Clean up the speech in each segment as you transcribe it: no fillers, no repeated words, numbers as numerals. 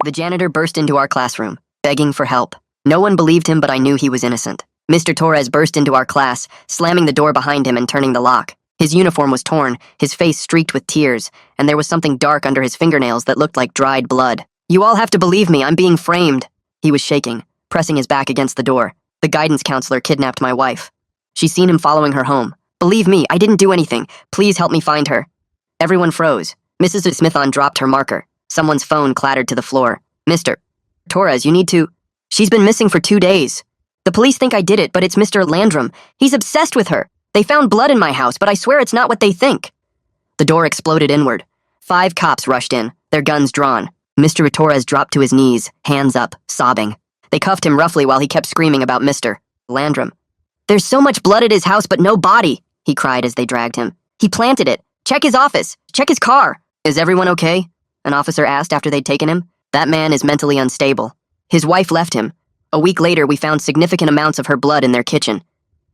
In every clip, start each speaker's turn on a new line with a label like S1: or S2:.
S1: The janitor burst into our classroom, begging for help. No one believed him, but I knew he was innocent. Mr. Torres burst into our class, slamming the door behind him and turning the lock. His uniform was torn, his face streaked with tears, and there was something dark under his fingernails that looked like dried blood. "You all have to believe me, I'm being framed." He was shaking, pressing his back against the door. "The guidance counselor kidnapped my wife. She's seen him following her home. Believe me, I didn't do anything. Please help me find her." Everyone froze. Mrs. Smithon dropped her marker. Someone's phone clattered to the floor. "Mr. Torres, you need to..." "She's been missing for 2 days. The police think I did it, but it's Mr. Landrum. He's obsessed with her. They found blood in my house, but I swear it's not what they think." The door exploded inward. 5 cops rushed in, their guns drawn. Mr. Torres dropped to his knees, hands up, sobbing. They cuffed him roughly while he kept screaming about Mr. Landrum. "There's so much blood at his house, but no body," he cried as they dragged him. "He planted it. Check his office. Check his car." "Is everyone okay?" an officer asked after they'd taken him. "That man is mentally unstable. His wife left him. A week later, we found significant amounts of her blood in their kitchen.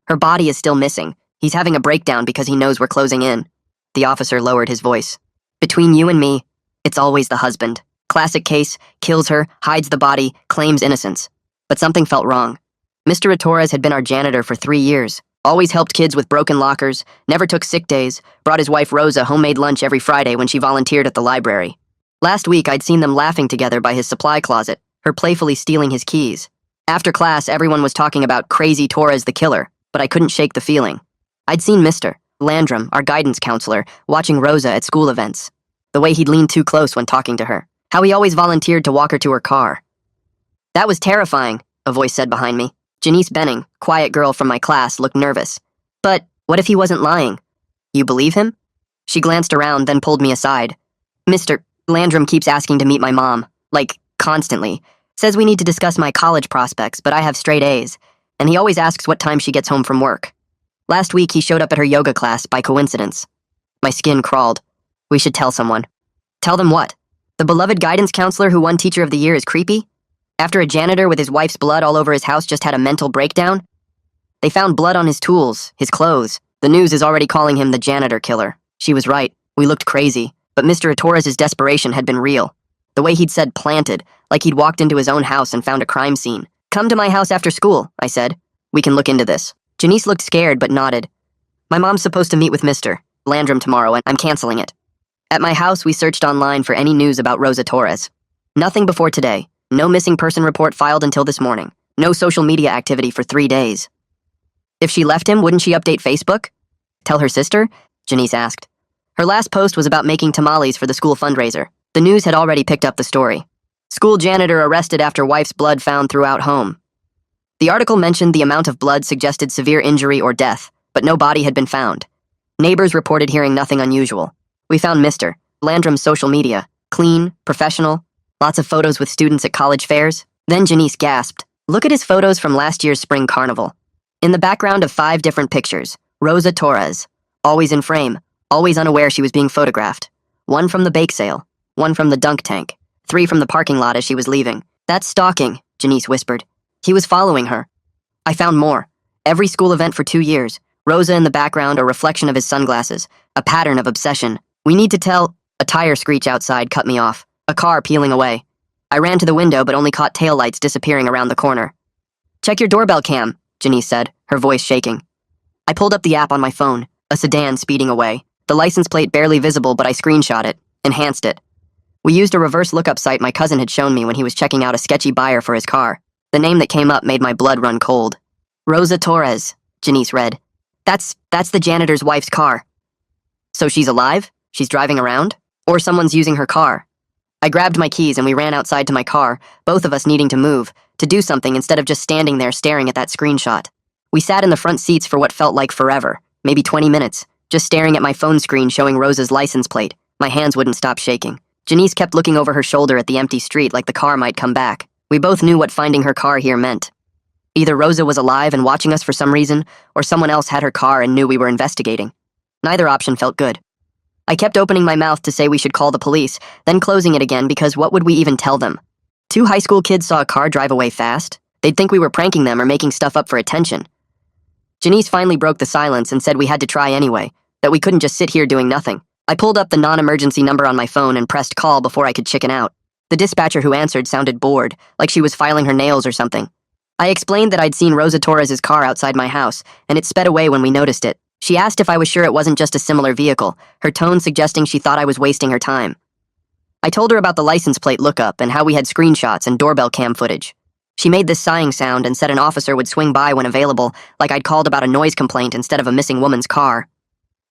S1: Her body is still missing. He's having a breakdown because he knows we're closing in." The officer lowered his voice. "Between you and me, it's always the husband. Classic case, kills her, hides the body, claims innocence. But something felt wrong. Mr. Torres had been our janitor for 3 years, always helped kids with broken lockers, never took sick days, brought his wife Rosa homemade lunch every Friday when she volunteered at the library. Last week, I'd seen them laughing together by his supply closet, her playfully stealing his keys. After class, everyone was talking about Crazy Torres the killer, but I couldn't shake the feeling. I'd seen Mr. Landrum, our guidance counselor, watching Rosa at school events. The way he'd lean too close when talking to her. How he always volunteered to walk her to her car. "That was terrifying," a voice said behind me. Janice Benning, quiet girl from my class, looked nervous. "But what if he wasn't lying? You believe him?" She glanced around, then pulled me aside. "Mr. Landrum keeps asking to meet my mom, like, constantly. Says we need to discuss my college prospects, but I have straight A's, and he always asks what time she gets home from work. Last week, he showed up at her yoga class by coincidence." My skin crawled. "We should tell someone." "Tell them what? The beloved guidance counselor who won Teacher of the Year is creepy? After a janitor with his wife's blood all over his house just had a mental breakdown? They found blood on his tools, his clothes. The news is already calling him the janitor killer." She was right. We looked crazy, but Mr. Torres' desperation had been real. The way he'd said planted, like he'd walked into his own house and found a crime scene. "Come to my house after school," I said. "We can look into this." Janice looked scared but nodded. "My mom's supposed to meet with Mr. Landrum tomorrow, and I'm canceling it." At my house, we searched online for any news about Rosa Torres. Nothing before today. No missing person report filed until this morning. No social media activity for 3 days. "If she left him, wouldn't she update Facebook?" "Tell her sister?" Janice asked. Her last post was about making tamales for the school fundraiser. The news had already picked up the story. "School janitor arrested after wife's blood found throughout home." The article mentioned the amount of blood suggested severe injury or death, but no body had been found. Neighbors reported hearing nothing unusual. We found Mr. Landrum's social media. Clean, professional, lots of photos with students at college fairs. Then Janice gasped. "Look at his photos from last year's spring carnival. In the background of 5 different pictures, Rosa Torres, always in frame, always unaware she was being photographed. 1 from the bake sale, 1 from the dunk tank, 3 from the parking lot as she was leaving. That's stalking," Janice whispered. "He was following her." I found more. Every school event for 2 years. Rosa in the background, a reflection of his sunglasses. A pattern of obsession. "We need to tell..." A tire screech outside cut me off. A car peeling away. I ran to the window but only caught taillights disappearing around the corner. "Check your doorbell cam," Janice said, her voice shaking. I pulled up the app on my phone, a sedan speeding away. The license plate barely visible, but I screenshot it, enhanced it. We used a reverse lookup site my cousin had shown me when he was checking out a sketchy buyer for his car. The name that came up made my blood run cold. "Rosa Torres," Janice read. That's the janitor's wife's car." "So she's alive? She's driving around? Or someone's using her car?" I grabbed my keys and we ran outside to my car, both of us needing to move, to do something instead of just standing there staring at that screenshot. We sat in the front seats for what felt like forever, maybe 20 minutes, just staring at my phone screen showing Rosa's license plate. My hands wouldn't stop shaking. Janice kept looking over her shoulder at the empty street like the car might come back. We both knew what finding her car here meant. Either Rosa was alive and watching us for some reason, or someone else had her car and knew we were investigating. Neither option felt good. I kept opening my mouth to say we should call the police, then closing it again because what would we even tell them? 2 high school kids saw a car drive away fast? They'd think we were pranking them or making stuff up for attention. Janice finally broke the silence and said we had to try anyway, that we couldn't just sit here doing nothing. I pulled up the non-emergency number on my phone and pressed call before I could chicken out. The dispatcher who answered sounded bored, like she was filing her nails or something. I explained that I'd seen Rosa Torres's car outside my house, and it sped away when we noticed it. She asked if I was sure it wasn't just a similar vehicle, her tone suggesting she thought I was wasting her time. I told her about the license plate lookup and how we had screenshots and doorbell cam footage. She made this sighing sound and said an officer would swing by when available, like I'd called about a noise complaint instead of a missing woman's car.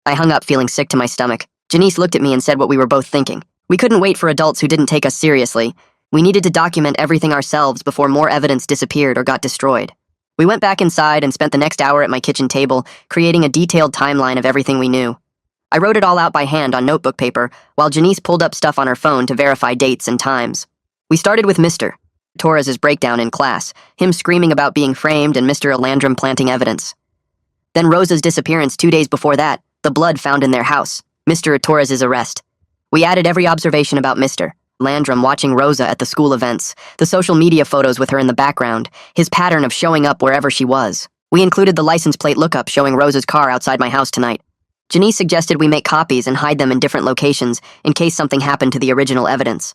S1: I hung up feeling sick to my stomach. Janice looked at me and said what we were both thinking. We couldn't wait for adults who didn't take us seriously. We needed to document everything ourselves before more evidence disappeared or got destroyed. We went back inside and spent the next hour at my kitchen table, creating a detailed timeline of everything we knew. I wrote it all out by hand on notebook paper, while Janice pulled up stuff on her phone to verify dates and times. We started with Mr. Torres's breakdown in class, him screaming about being framed and Mr. Landrum planting evidence. Then Rosa's disappearance 2 days before that, the blood found in their house, Mr. Torres's arrest. We added every observation about Mr. Landrum watching Rosa at the school events, the social media photos with her in the background, his pattern of showing up wherever she was. We included the license plate lookup showing Rosa's car outside my house tonight. Janice suggested we make copies and hide them in different locations in case something happened to the original evidence.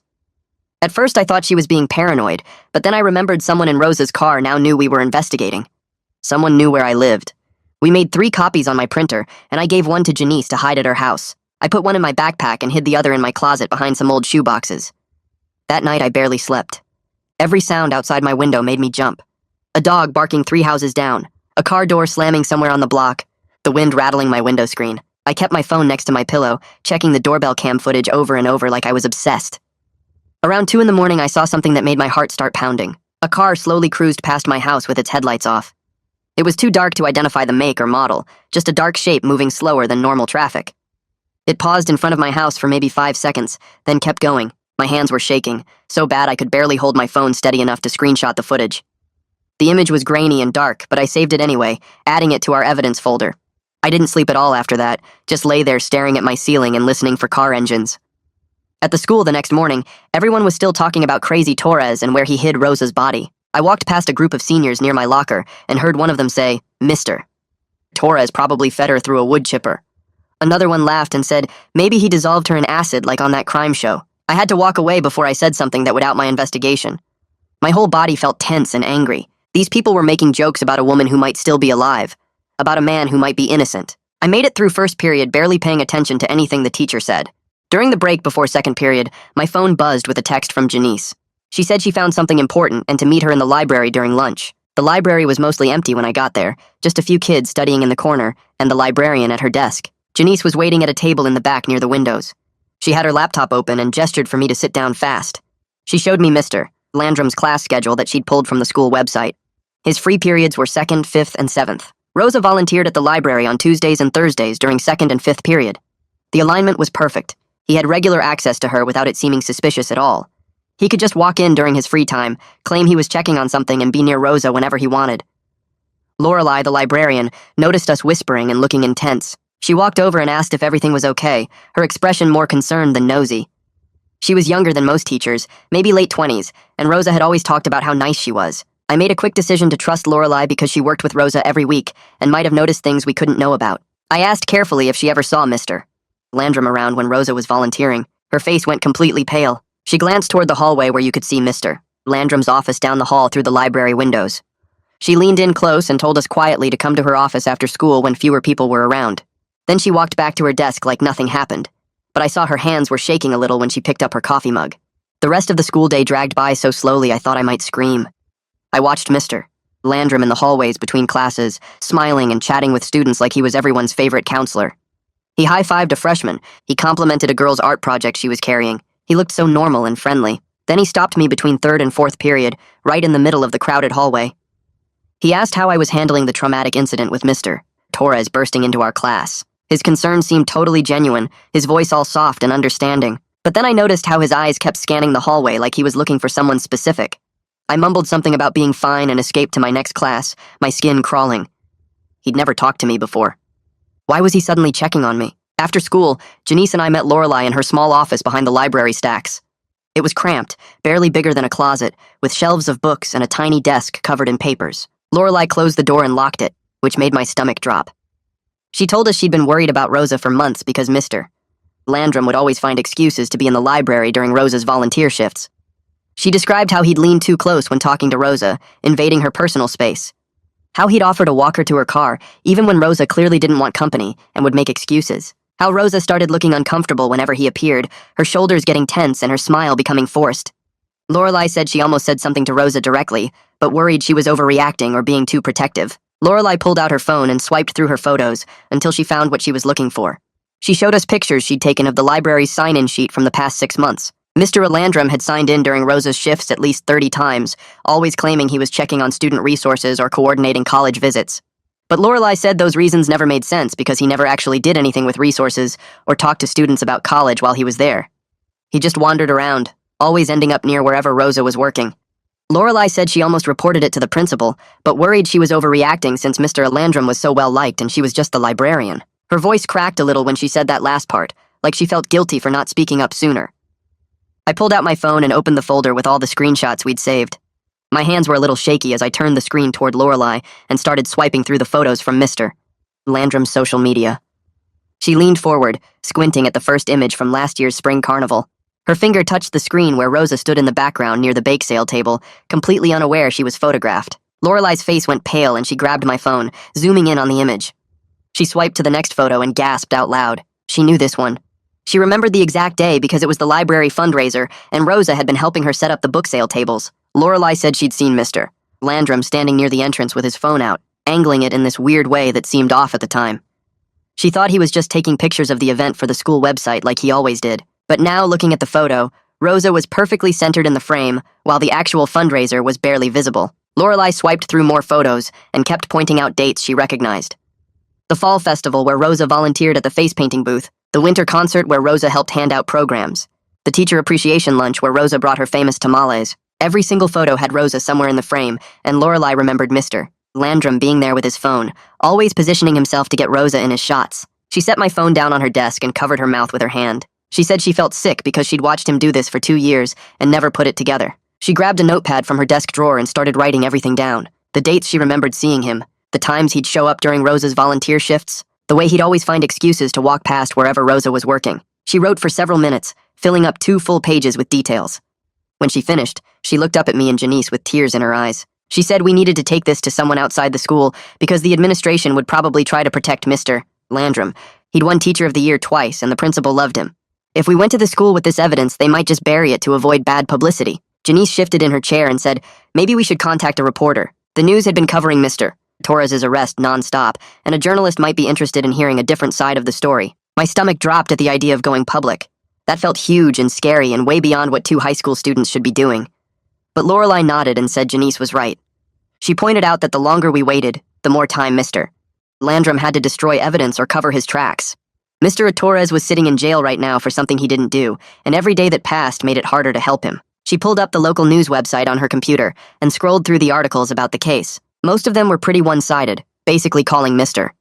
S1: At first I thought she was being paranoid, but then I remembered someone in Rosa's car now knew we were investigating. Someone knew where I lived. We made 3 copies on my printer, and I gave one to Janice to hide at her house. I put one in my backpack and hid the other in my closet behind some old shoeboxes. That night I barely slept. Every sound outside my window made me jump. A dog barking 3 houses down, a car door slamming somewhere on the block, the wind rattling my window screen. I kept my phone next to my pillow, checking the doorbell cam footage over and over like I was obsessed. Around 2 in the morning I saw something that made my heart start pounding. A car slowly cruised past my house with its headlights off. It was too dark to identify the make or model, just a dark shape moving slower than normal traffic. It paused in front of my house for maybe 5 seconds, then kept going. My hands were shaking, so bad I could barely hold my phone steady enough to screenshot the footage. The image was grainy and dark, but I saved it anyway, adding it to our evidence folder. I didn't sleep at all after that, just lay there staring at my ceiling and listening for car engines. At the school the next morning, everyone was still talking about Crazy Torres and where he hid Rosa's body. I walked past a group of seniors near my locker and heard one of them say, "Mr. Torres probably fed her through a wood chipper." Another one laughed and said, "Maybe he dissolved her in acid like on that crime show." I had to walk away before I said something that would out my investigation. My whole body felt tense and angry. These people were making jokes about a woman who might still be alive, about a man who might be innocent. I made it through first period barely paying attention to anything the teacher said. During the break before second period, my phone buzzed with a text from Janice. She said she found something important and to meet her in the library during lunch. The library was mostly empty when I got there, just a few kids studying in the corner, and the librarian at her desk. Janice was waiting at a table in the back near the windows. She had her laptop open and gestured for me to sit down fast. She showed me Mr. Landrum's class schedule that she'd pulled from the school website. His free periods were 2nd, 5th, and 7th. Rosa volunteered at the library on Tuesdays and Thursdays during 2nd and 5th period. The alignment was perfect. He had regular access to her without it seeming suspicious at all. He could just walk in during his free time, claim he was checking on something, and be near Rosa whenever he wanted. Lorelei, the librarian, noticed us whispering and looking intense. She walked over and asked if everything was okay, her expression more concerned than nosy. She was younger than most teachers, maybe late 20s, and Rosa had always talked about how nice she was. I made a quick decision to trust Lorelei because she worked with Rosa every week and might have noticed things we couldn't know about. I asked carefully if she ever saw Mr. Landrum around when Rosa was volunteering. Her face went completely pale. She glanced toward the hallway where you could see Mr. Landrum's office down the hall through the library windows. She leaned in close and told us quietly to come to her office after school when fewer people were around. Then she walked back to her desk like nothing happened, but I saw her hands were shaking a little when she picked up her coffee mug. The rest of the school day dragged by so slowly I thought I might scream. I watched Mr. Landrum in the hallways between classes, smiling and chatting with students like he was everyone's favorite counselor. He high-fived a freshman. He complimented a girl's art project she was carrying. He looked so normal and friendly. Then he stopped me between 3rd and 4th period, right in the middle of the crowded hallway. He asked how I was handling the traumatic incident with Mr. Torres bursting into our class. His concern seemed totally genuine, his voice all soft and understanding. But then I noticed how his eyes kept scanning the hallway like he was looking for someone specific. I mumbled something about being fine and escaped to my next class, my skin crawling. He'd never talked to me before. Why was he suddenly checking on me? After school, Janice and I met Lorelei in her small office behind the library stacks. It was cramped, barely bigger than a closet, with shelves of books and a tiny desk covered in papers. Lorelei closed the door and locked it, which made my stomach drop. She told us she'd been worried about Rosa for months because Mr. Landrum would always find excuses to be in the library during Rosa's volunteer shifts. She described how he'd leaned too close when talking to Rosa, invading her personal space. How he'd offer to walk her to her car, even when Rosa clearly didn't want company and would make excuses. How Rosa started looking uncomfortable whenever he appeared, her shoulders getting tense and her smile becoming forced. Lorelai said she almost said something to Rosa directly, but worried she was overreacting or being too protective. Lorelai pulled out her phone and swiped through her photos until she found what she was looking for. She showed us pictures she'd taken of the library's sign-in sheet from the past 6 months. Mr. Landrum had signed in during Rosa's shifts at least 30 times, always claiming he was checking on student resources or coordinating college visits. But Lorelai said those reasons never made sense because he never actually did anything with resources or talked to students about college while he was there. He just wandered around, always ending up near wherever Rosa was working. Lorelai said she almost reported it to the principal, but worried she was overreacting since Mr. Landrum was so well-liked and she was just the librarian. Her voice cracked a little when she said that last part, like she felt guilty for not speaking up sooner. I pulled out my phone and opened the folder with all the screenshots we'd saved. My hands were a little shaky as I turned the screen toward Lorelai and started swiping through the photos from Mr. Landrum's social media. She leaned forward, squinting at the first image from last year's spring carnival. Her finger touched the screen where Rosa stood in the background near the bake sale table, completely unaware she was photographed. Lorelai's face went pale and she grabbed my phone, zooming in on the image. She swiped to the next photo and gasped out loud. She knew this one. She remembered the exact day because it was the library fundraiser, and Rosa had been helping her set up the book sale tables. Lorelai said she'd seen Mr. Landrum standing near the entrance with his phone out, angling it in this weird way that seemed off at the time. She thought he was just taking pictures of the event for the school website like he always did. But now, looking at the photo, Rosa was perfectly centered in the frame, while the actual fundraiser was barely visible. Lorelai swiped through more photos and kept pointing out dates she recognized. The fall festival where Rosa volunteered at the face painting booth, the winter concert where Rosa helped hand out programs, the teacher appreciation lunch where Rosa brought her famous tamales. Every single photo had Rosa somewhere in the frame, and Lorelai remembered Mr. Landrum being there with his phone, always positioning himself to get Rosa in his shots. She set my phone down on her desk and covered her mouth with her hand. She said she felt sick because she'd watched him do this for 2 years and never put it together. She grabbed a notepad from her desk drawer and started writing everything down. The dates she remembered seeing him, the times he'd show up during Rosa's volunteer shifts, the way he'd always find excuses to walk past wherever Rosa was working. She wrote for several minutes, filling up 2 full pages with details. When she finished, she looked up at me and Janice with tears in her eyes. She said we needed to take this to someone outside the school because the administration would probably try to protect Mr. Landrum. He'd won Teacher of the Year twice and the principal loved him. If we went to the school with this evidence, they might just bury it to avoid bad publicity. Janice shifted in her chair and said, maybe we should contact a reporter. The news had been covering Mr. Torres's arrest nonstop, and a journalist might be interested in hearing a different side of the story. My stomach dropped at the idea of going public. That felt huge and scary and way beyond what 2 high school students should be doing. But Lorelai nodded and said Janice was right. She pointed out that the longer we waited, the more time Mr. Landrum had to destroy evidence or cover his tracks. Mr. Torres was sitting in jail right now for something he didn't do, and every day that passed made it harder to help him. She pulled up the local news website on her computer and scrolled through the articles about the case. Most of them were pretty one-sided, basically calling Mr.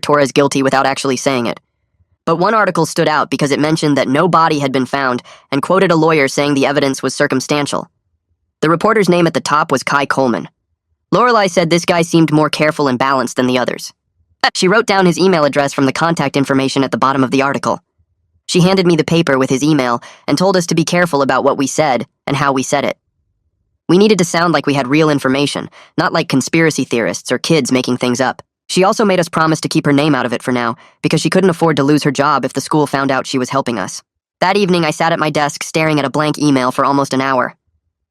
S1: Torres guilty without actually saying it. But one article stood out because it mentioned that no body had been found and quoted a lawyer saying the evidence was circumstantial. The reporter's name at the top was Kai Coleman. Lorelai said this guy seemed more careful and balanced than the others. She wrote down his email address from the contact information at the bottom of the article. She handed me the paper with his email and told us to be careful about what we said and how we said it. We needed to sound like we had real information, not like conspiracy theorists or kids making things up. She also made us promise to keep her name out of it for now, because she couldn't afford to lose her job if the school found out she was helping us. That evening, I sat at my desk staring at a blank email for almost an hour.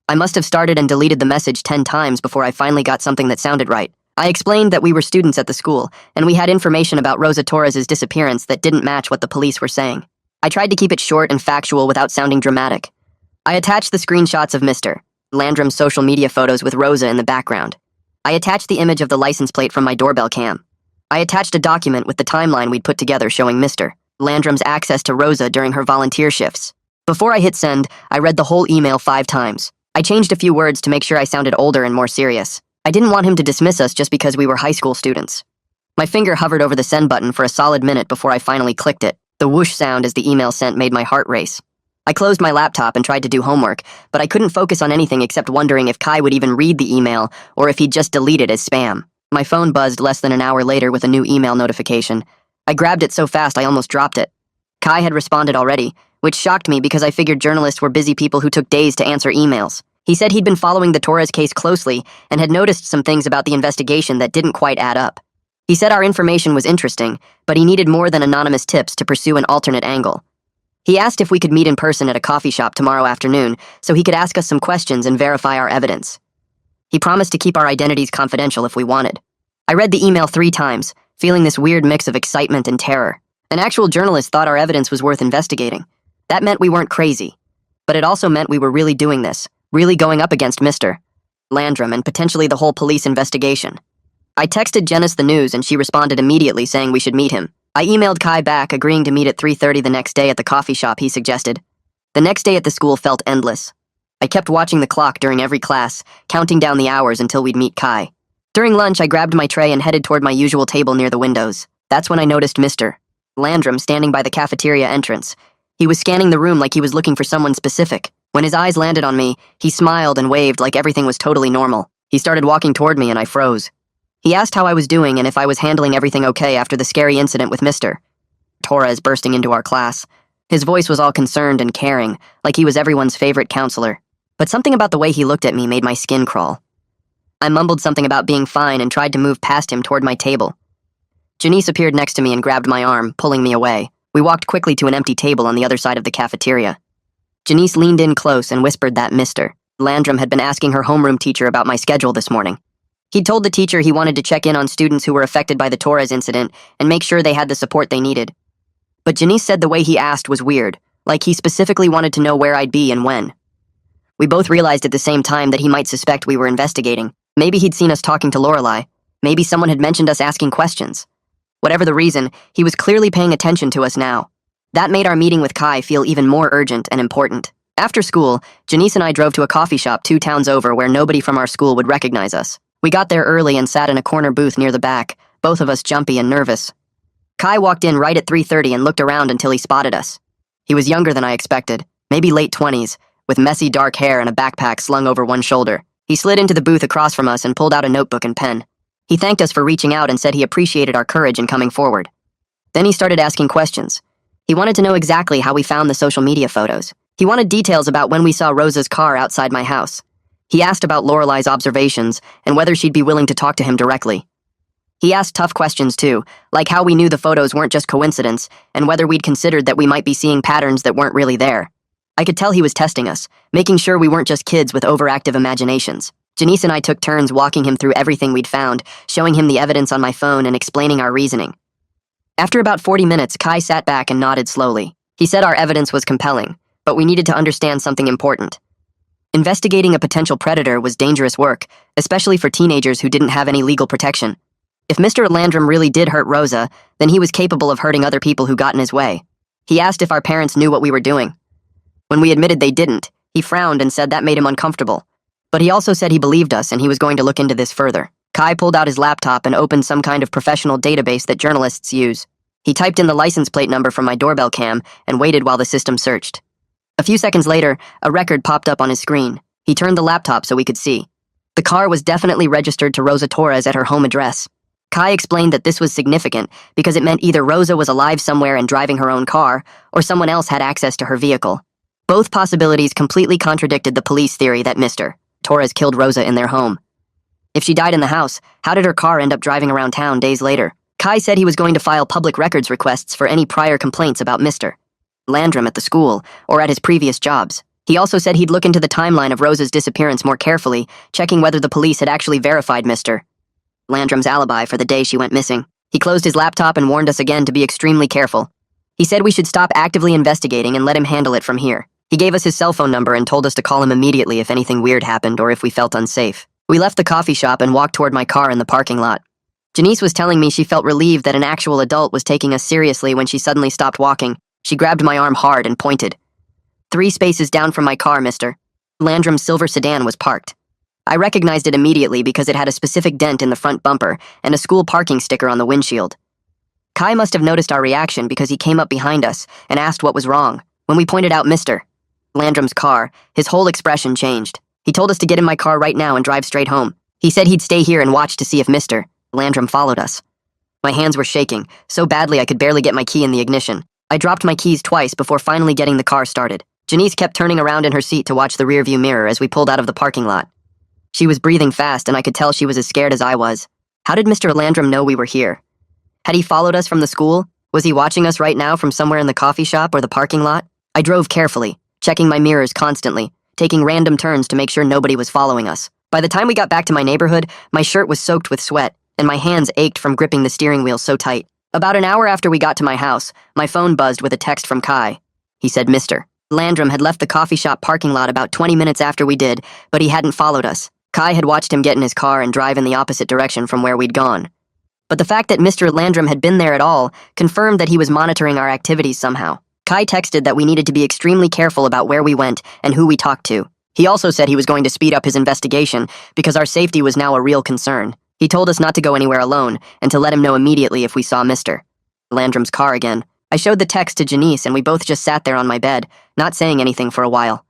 S1: I must have started and deleted the message 10 times before I finally got something that sounded right. I explained that we were students at the school, and we had information about Rosa Torres's disappearance that didn't match what the police were saying. I tried to keep it short and factual without sounding dramatic. I attached the screenshots of Mr. Landrum's social media photos with Rosa in the background. I attached the image of the license plate from my doorbell cam. I attached a document with the timeline we'd put together showing Mr. Landrum's access to Rosa during her volunteer shifts. Before I hit send, I read the whole email 5 times. I changed a few words to make sure I sounded older and more serious. I didn't want him to dismiss us just because we were high school students. My finger hovered over the send button for a solid minute before I finally clicked it. The whoosh sound as the email sent made my heart race. I closed my laptop and tried to do homework, but I couldn't focus on anything except wondering if Kai would even read the email or if he'd just delete it as spam. My phone buzzed less than an hour later with a new email notification. I grabbed it so fast I almost dropped it. Kai had responded already, which shocked me because I figured journalists were busy people who took days to answer emails. He said he'd been following the Torres case closely and had noticed some things about the investigation that didn't quite add up. He said our information was interesting, but he needed more than anonymous tips to pursue an alternate angle. He asked if we could meet in person at a coffee shop tomorrow afternoon so he could ask us some questions and verify our evidence. He promised to keep our identities confidential if we wanted. I read the email 3 times, feeling this weird mix of excitement and terror. An actual journalist thought our evidence was worth investigating. That meant we weren't crazy. But it also meant we were really doing this, really going up against Mr. Landrum and potentially the whole police investigation. I texted Janice the news and she responded immediately saying we should meet him. I emailed Kai back, agreeing to meet at 3:30 the next day at the coffee shop he suggested. The next day at the school felt endless. I kept watching the clock during every class, counting down the hours until we'd meet Kai. During lunch, I grabbed my tray and headed toward my usual table near the windows. That's when I noticed Mr. Landrum standing by the cafeteria entrance. He was scanning the room like he was looking for someone specific. When his eyes landed on me, he smiled and waved like everything was totally normal. He started walking toward me and I froze. He asked how I was doing and if I was handling everything okay after the scary incident with Mr. Torres bursting into our class. His voice was all concerned and caring, like he was everyone's favorite counselor. But something about the way he looked at me made my skin crawl. I mumbled something about being fine and tried to move past him toward my table. Janice appeared next to me and grabbed my arm, pulling me away. We walked quickly to an empty table on the other side of the cafeteria. Janice leaned in close and whispered that Mr. Landrum had been asking her homeroom teacher about my schedule this morning. He'd told the teacher he wanted to check in on students who were affected by the Torres incident and make sure they had the support they needed. But Janice said the way he asked was weird, like he specifically wanted to know where I'd be and when. We both realized at the same time that he might suspect we were investigating. Maybe he'd seen us talking to Lorelei. Maybe someone had mentioned us asking questions. Whatever the reason, he was clearly paying attention to us now. That made our meeting with Kai feel even more urgent and important. After school, Janice and I drove to a coffee shop 2 towns over where nobody from our school would recognize us. We got there early and sat in a corner booth near the back, both of us jumpy and nervous. Kai walked in right at 3:30 and looked around until he spotted us. He was younger than I expected, maybe late 20s, with messy dark hair and a backpack slung over one shoulder. He slid into the booth across from us and pulled out a notebook and pen. He thanked us for reaching out and said he appreciated our courage in coming forward. Then he started asking questions. He wanted to know exactly how we found the social media photos. He wanted details about when we saw Rosa's car outside my house. He asked about Lorelei's observations and whether she'd be willing to talk to him directly. He asked tough questions too, like how we knew the photos weren't just coincidence and whether we'd considered that we might be seeing patterns that weren't really there. I could tell he was testing us, making sure we weren't just kids with overactive imaginations. Janice and I took turns walking him through everything we'd found, showing him the evidence on my phone and explaining our reasoning. After about 40 minutes, Kai sat back and nodded slowly. He said our evidence was compelling, but we needed to understand something important. Investigating a potential predator was dangerous work, especially for teenagers who didn't have any legal protection. If Mr. Landrum really did hurt Rosa, then he was capable of hurting other people who got in his way. He asked if our parents knew what we were doing. When we admitted they didn't, he frowned and said that made him uncomfortable. But he also said he believed us and he was going to look into this further. Kai pulled out his laptop and opened some kind of professional database that journalists use. He typed in the license plate number from my doorbell cam and waited while the system searched. A few seconds later, a record popped up on his screen. He turned the laptop so we could see. The car was definitely registered to Rosa Torres at her home address. Kai explained that this was significant because it meant either Rosa was alive somewhere and driving her own car, or someone else had access to her vehicle. Both possibilities completely contradicted the police theory that Mr. Torres killed Rosa in their home. If she died in the house, how did her car end up driving around town days later? Kai said he was going to file public records requests for any prior complaints about Mr. Landrum at the school or at his previous jobs. He also said he'd look into the timeline of Rosa's disappearance more carefully, checking whether the police had actually verified Mr. Landrum's alibi for the day she went missing. He closed his laptop and warned us again to be extremely careful. He said we should stop actively investigating and let him handle it from here. He gave us his cell phone number and told us to call him immediately if anything weird happened or if we felt unsafe. We left the coffee shop and walked toward my car in the parking lot. Janice was telling me she felt relieved that an actual adult was taking us seriously when she suddenly stopped walking. She grabbed my arm hard and pointed. 3 spaces down from my car, Mr. Landrum's silver sedan was parked. I recognized it immediately because it had a specific dent in the front bumper and a school parking sticker on the windshield. Kai must have noticed our reaction because he came up behind us and asked what was wrong. When we pointed out Mr. Landrum's car, his whole expression changed. He told us to get in my car right now and drive straight home. He said he'd stay here and watch to see if Mr. Landrum followed us. My hands were shaking, so badly I could barely get my key in the ignition. I dropped my keys twice before finally getting the car started. Janice kept turning around in her seat to watch the rearview mirror as we pulled out of the parking lot. She was breathing fast, and I could tell she was as scared as I was. How did Mr. Landrum know we were here? Had he followed us from the school? Was he watching us right now from somewhere in the coffee shop or the parking lot? I drove carefully, checking my mirrors constantly, taking random turns to make sure nobody was following us. By the time we got back to my neighborhood, my shirt was soaked with sweat, and my hands ached from gripping the steering wheel so tight. About an hour after we got to my house, my phone buzzed with a text from Kai. He said Mr. Landrum had left the coffee shop parking lot about 20 minutes after we did, but he hadn't followed us. Kai had watched him get in his car and drive in the opposite direction from where we'd gone. But the fact that Mr. Landrum had been there at all confirmed that he was monitoring our activities somehow. Kai texted that we needed to be extremely careful about where we went and who we talked to. He also said he was going to speed up his investigation because our safety was now a real concern. He told us not to go anywhere alone and to let him know immediately if we saw Mr. Landrum's car again. I showed the text to Janice and we both just sat there on my bed, not saying anything for a while.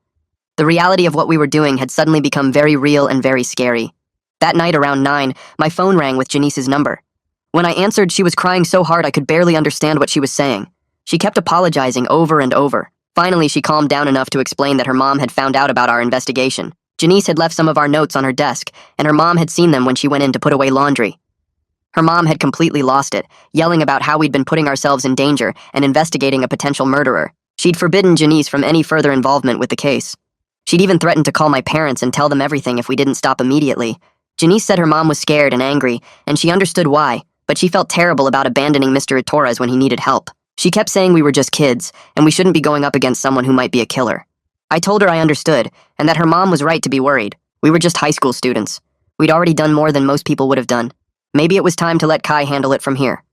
S1: The reality of what we were doing had suddenly become very real and very scary. That night around 9, my phone rang with Janice's number. When I answered, she was crying so hard I could barely understand what she was saying. She kept apologizing over and over. Finally, she calmed down enough to explain that her mom had found out about our investigation. Janice had left some of our notes on her desk, and her mom had seen them when she went in to put away laundry. Her mom had completely lost it, yelling about how we'd been putting ourselves in danger and investigating a potential murderer. She'd forbidden Janice from any further involvement with the case. She'd even threatened to call my parents and tell them everything if we didn't stop immediately. Janice said her mom was scared and angry, and she understood why, but she felt terrible about abandoning Mr. Torres when he needed help. She kept saying we were just kids, and we shouldn't be going up against someone who might be a killer. I told her I understood, and that her mom was right to be worried. We were just high school students. We'd already done more than most people would have done. Maybe it was time to let Kai handle it from here.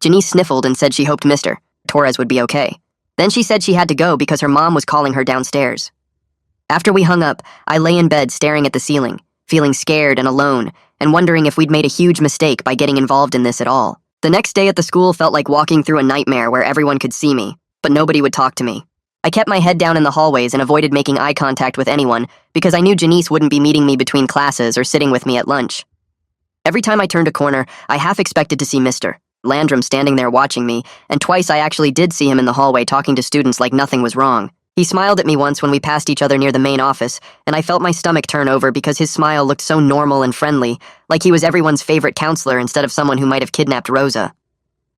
S1: Janice sniffled and said she hoped Mr. Torres would be okay. Then she said she had to go because her mom was calling her downstairs. After we hung up, I lay in bed staring at the ceiling, feeling scared and alone, and wondering if we'd made a huge mistake by getting involved in this at all. The next day at the school felt like walking through a nightmare where everyone could see me, but nobody would talk to me. I kept my head down in the hallways and avoided making eye contact with anyone because I knew Janice wouldn't be meeting me between classes or sitting with me at lunch. Every time I turned a corner, I half expected to see Mr. Landrum standing there watching me, and twice I actually did see him in the hallway talking to students like nothing was wrong. He smiled at me once when we passed each other near the main office, and I felt my stomach turn over because his smile looked so normal and friendly, like he was everyone's favorite counselor instead of someone who might have kidnapped Rosa.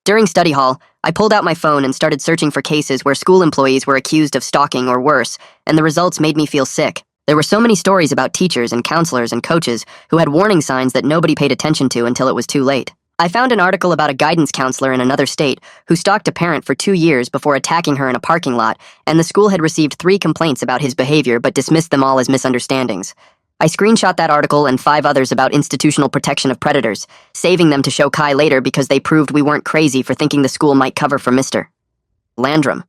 S1: During study hall, I pulled out my phone and started searching for cases where school employees were accused of stalking or worse, and the results made me feel sick. There were so many stories about teachers and counselors and coaches who had warning signs that nobody paid attention to until it was too late. I found an article about a guidance counselor in another state who stalked a parent for 2 years before attacking her in a parking lot, and the school had received 3 complaints about his behavior but dismissed them all as misunderstandings. I screenshot that article and 5 others about institutional protection of predators, saving them to show Kai later because they proved we weren't crazy for thinking the school might cover for Mr. Landrum.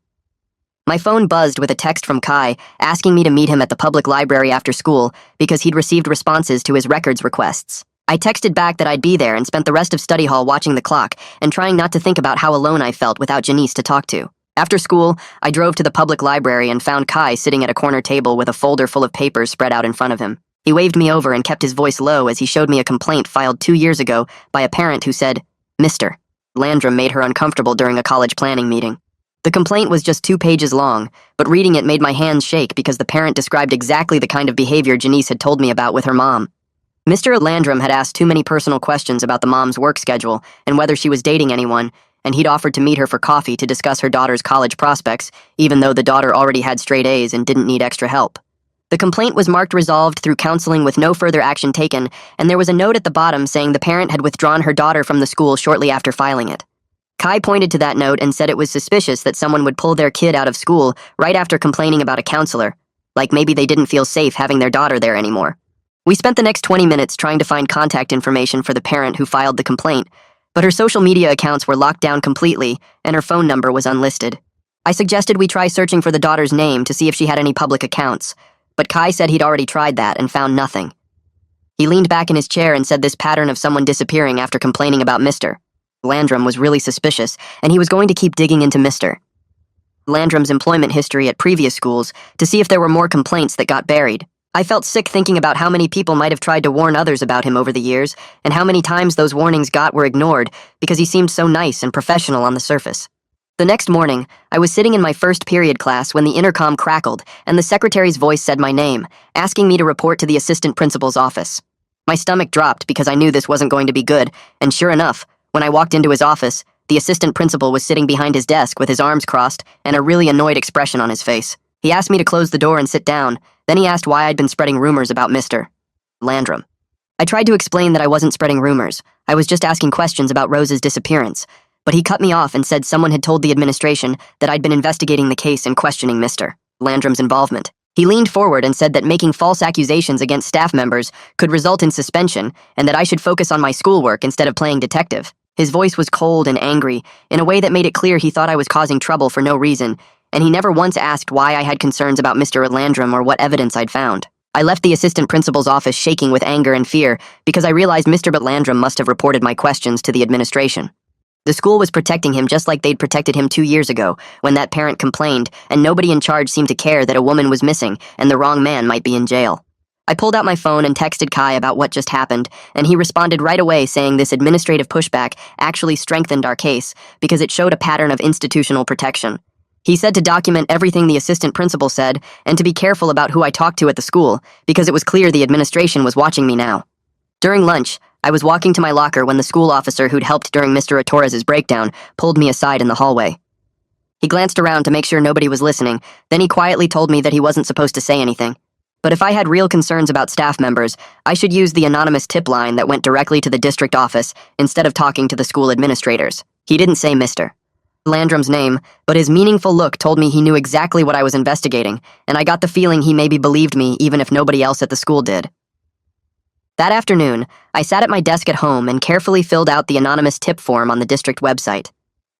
S1: My phone buzzed with a text from Kai asking me to meet him at the public library after school because he'd received responses to his records requests. I texted back that I'd be there and spent the rest of study hall watching the clock and trying not to think about how alone I felt without Janice to talk to. After school, I drove to the public library and found Kai sitting at a corner table with a folder full of papers spread out in front of him. He waved me over and kept his voice low as he showed me a complaint filed 2 years ago by a parent who said, Mr. Landrum made her uncomfortable during a college planning meeting. The complaint was just 2 pages long, but reading it made my hands shake because the parent described exactly the kind of behavior Janice had told me about with her mom. Mr. Landrum had asked too many personal questions about the mom's work schedule and whether she was dating anyone, and he'd offered to meet her for coffee to discuss her daughter's college prospects, even though the daughter already had straight A's and didn't need extra help. The complaint was marked resolved through counseling with no further action taken, and there was a note at the bottom saying the parent had withdrawn her daughter from the school shortly after filing it. Kai pointed to that note and said it was suspicious that someone would pull their kid out of school right after complaining about a counselor, like maybe they didn't feel safe having their daughter there anymore. We spent the next 20 minutes trying to find contact information for the parent who filed the complaint, but her social media accounts were locked down completely, and her phone number was unlisted. I suggested we try searching for the daughter's name to see if she had any public accounts, but Kai said he'd already tried that and found nothing. He leaned back in his chair and said this pattern of someone disappearing after complaining about Mr. Landrum was really suspicious, and he was going to keep digging into Mr. Landrum's employment history at previous schools to see if there were more complaints that got buried. I felt sick thinking about how many people might have tried to warn others about him over the years, and how many times those warnings were ignored because he seemed so nice and professional on the surface. The next morning, I was sitting in my first period class when the intercom crackled and the secretary's voice said my name, asking me to report to the assistant principal's office. My stomach dropped because I knew this wasn't going to be good, and sure enough, when I walked into his office, the assistant principal was sitting behind his desk with his arms crossed and a really annoyed expression on his face. He asked me to close the door and sit down, then he asked why I'd been spreading rumors about Mr. Landrum. I tried to explain that I wasn't spreading rumors, I was just asking questions about Rose's disappearance, but he cut me off and said someone had told the administration that I'd been investigating the case and questioning Mr. Landrum's involvement. He leaned forward and said that making false accusations against staff members could result in suspension and that I should focus on my schoolwork instead of playing detective. His voice was cold and angry, in a way that made it clear he thought I was causing trouble for no reason, and he never once asked why I had concerns about Mr. Landrum or what evidence I'd found. I left the assistant principal's office shaking with anger and fear because I realized Mr. Landrum must have reported my questions to the administration. The school was protecting him just like they'd protected him 2 years ago, when that parent complained, and nobody in charge seemed to care that a woman was missing and the wrong man might be in jail. I pulled out my phone and texted Kai about what just happened, and he responded right away saying this administrative pushback actually strengthened our case because it showed a pattern of institutional protection. He said to document everything the assistant principal said and to be careful about who I talked to at the school because it was clear the administration was watching me now. During lunch, I was walking to my locker when the school officer who'd helped during Mr. Torres's breakdown pulled me aside in the hallway. He glanced around to make sure nobody was listening, then he quietly told me that he wasn't supposed to say anything. But if I had real concerns about staff members, I should use the anonymous tip line that went directly to the district office instead of talking to the school administrators. He didn't say Mr. Landrum's name, but his meaningful look told me he knew exactly what I was investigating, and I got the feeling he maybe believed me even if nobody else at the school did. That afternoon, I sat at my desk at home and carefully filled out the anonymous tip form on the district website.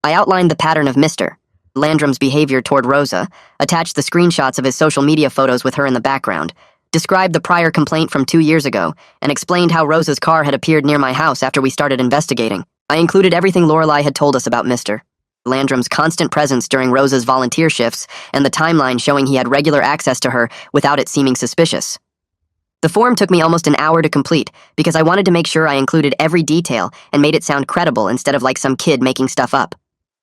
S1: I outlined the pattern of Mr. Landrum's behavior toward Rosa, attached the screenshots of his social media photos with her in the background, described the prior complaint from 2 years ago, and explained how Rosa's car had appeared near my house after we started investigating. I included everything Lorelei had told us about Mr. Landrum's constant presence during Rosa's volunteer shifts and the timeline showing he had regular access to her without it seeming suspicious. The form took me almost an hour to complete because I wanted to make sure I included every detail and made it sound credible instead of like some kid making stuff up.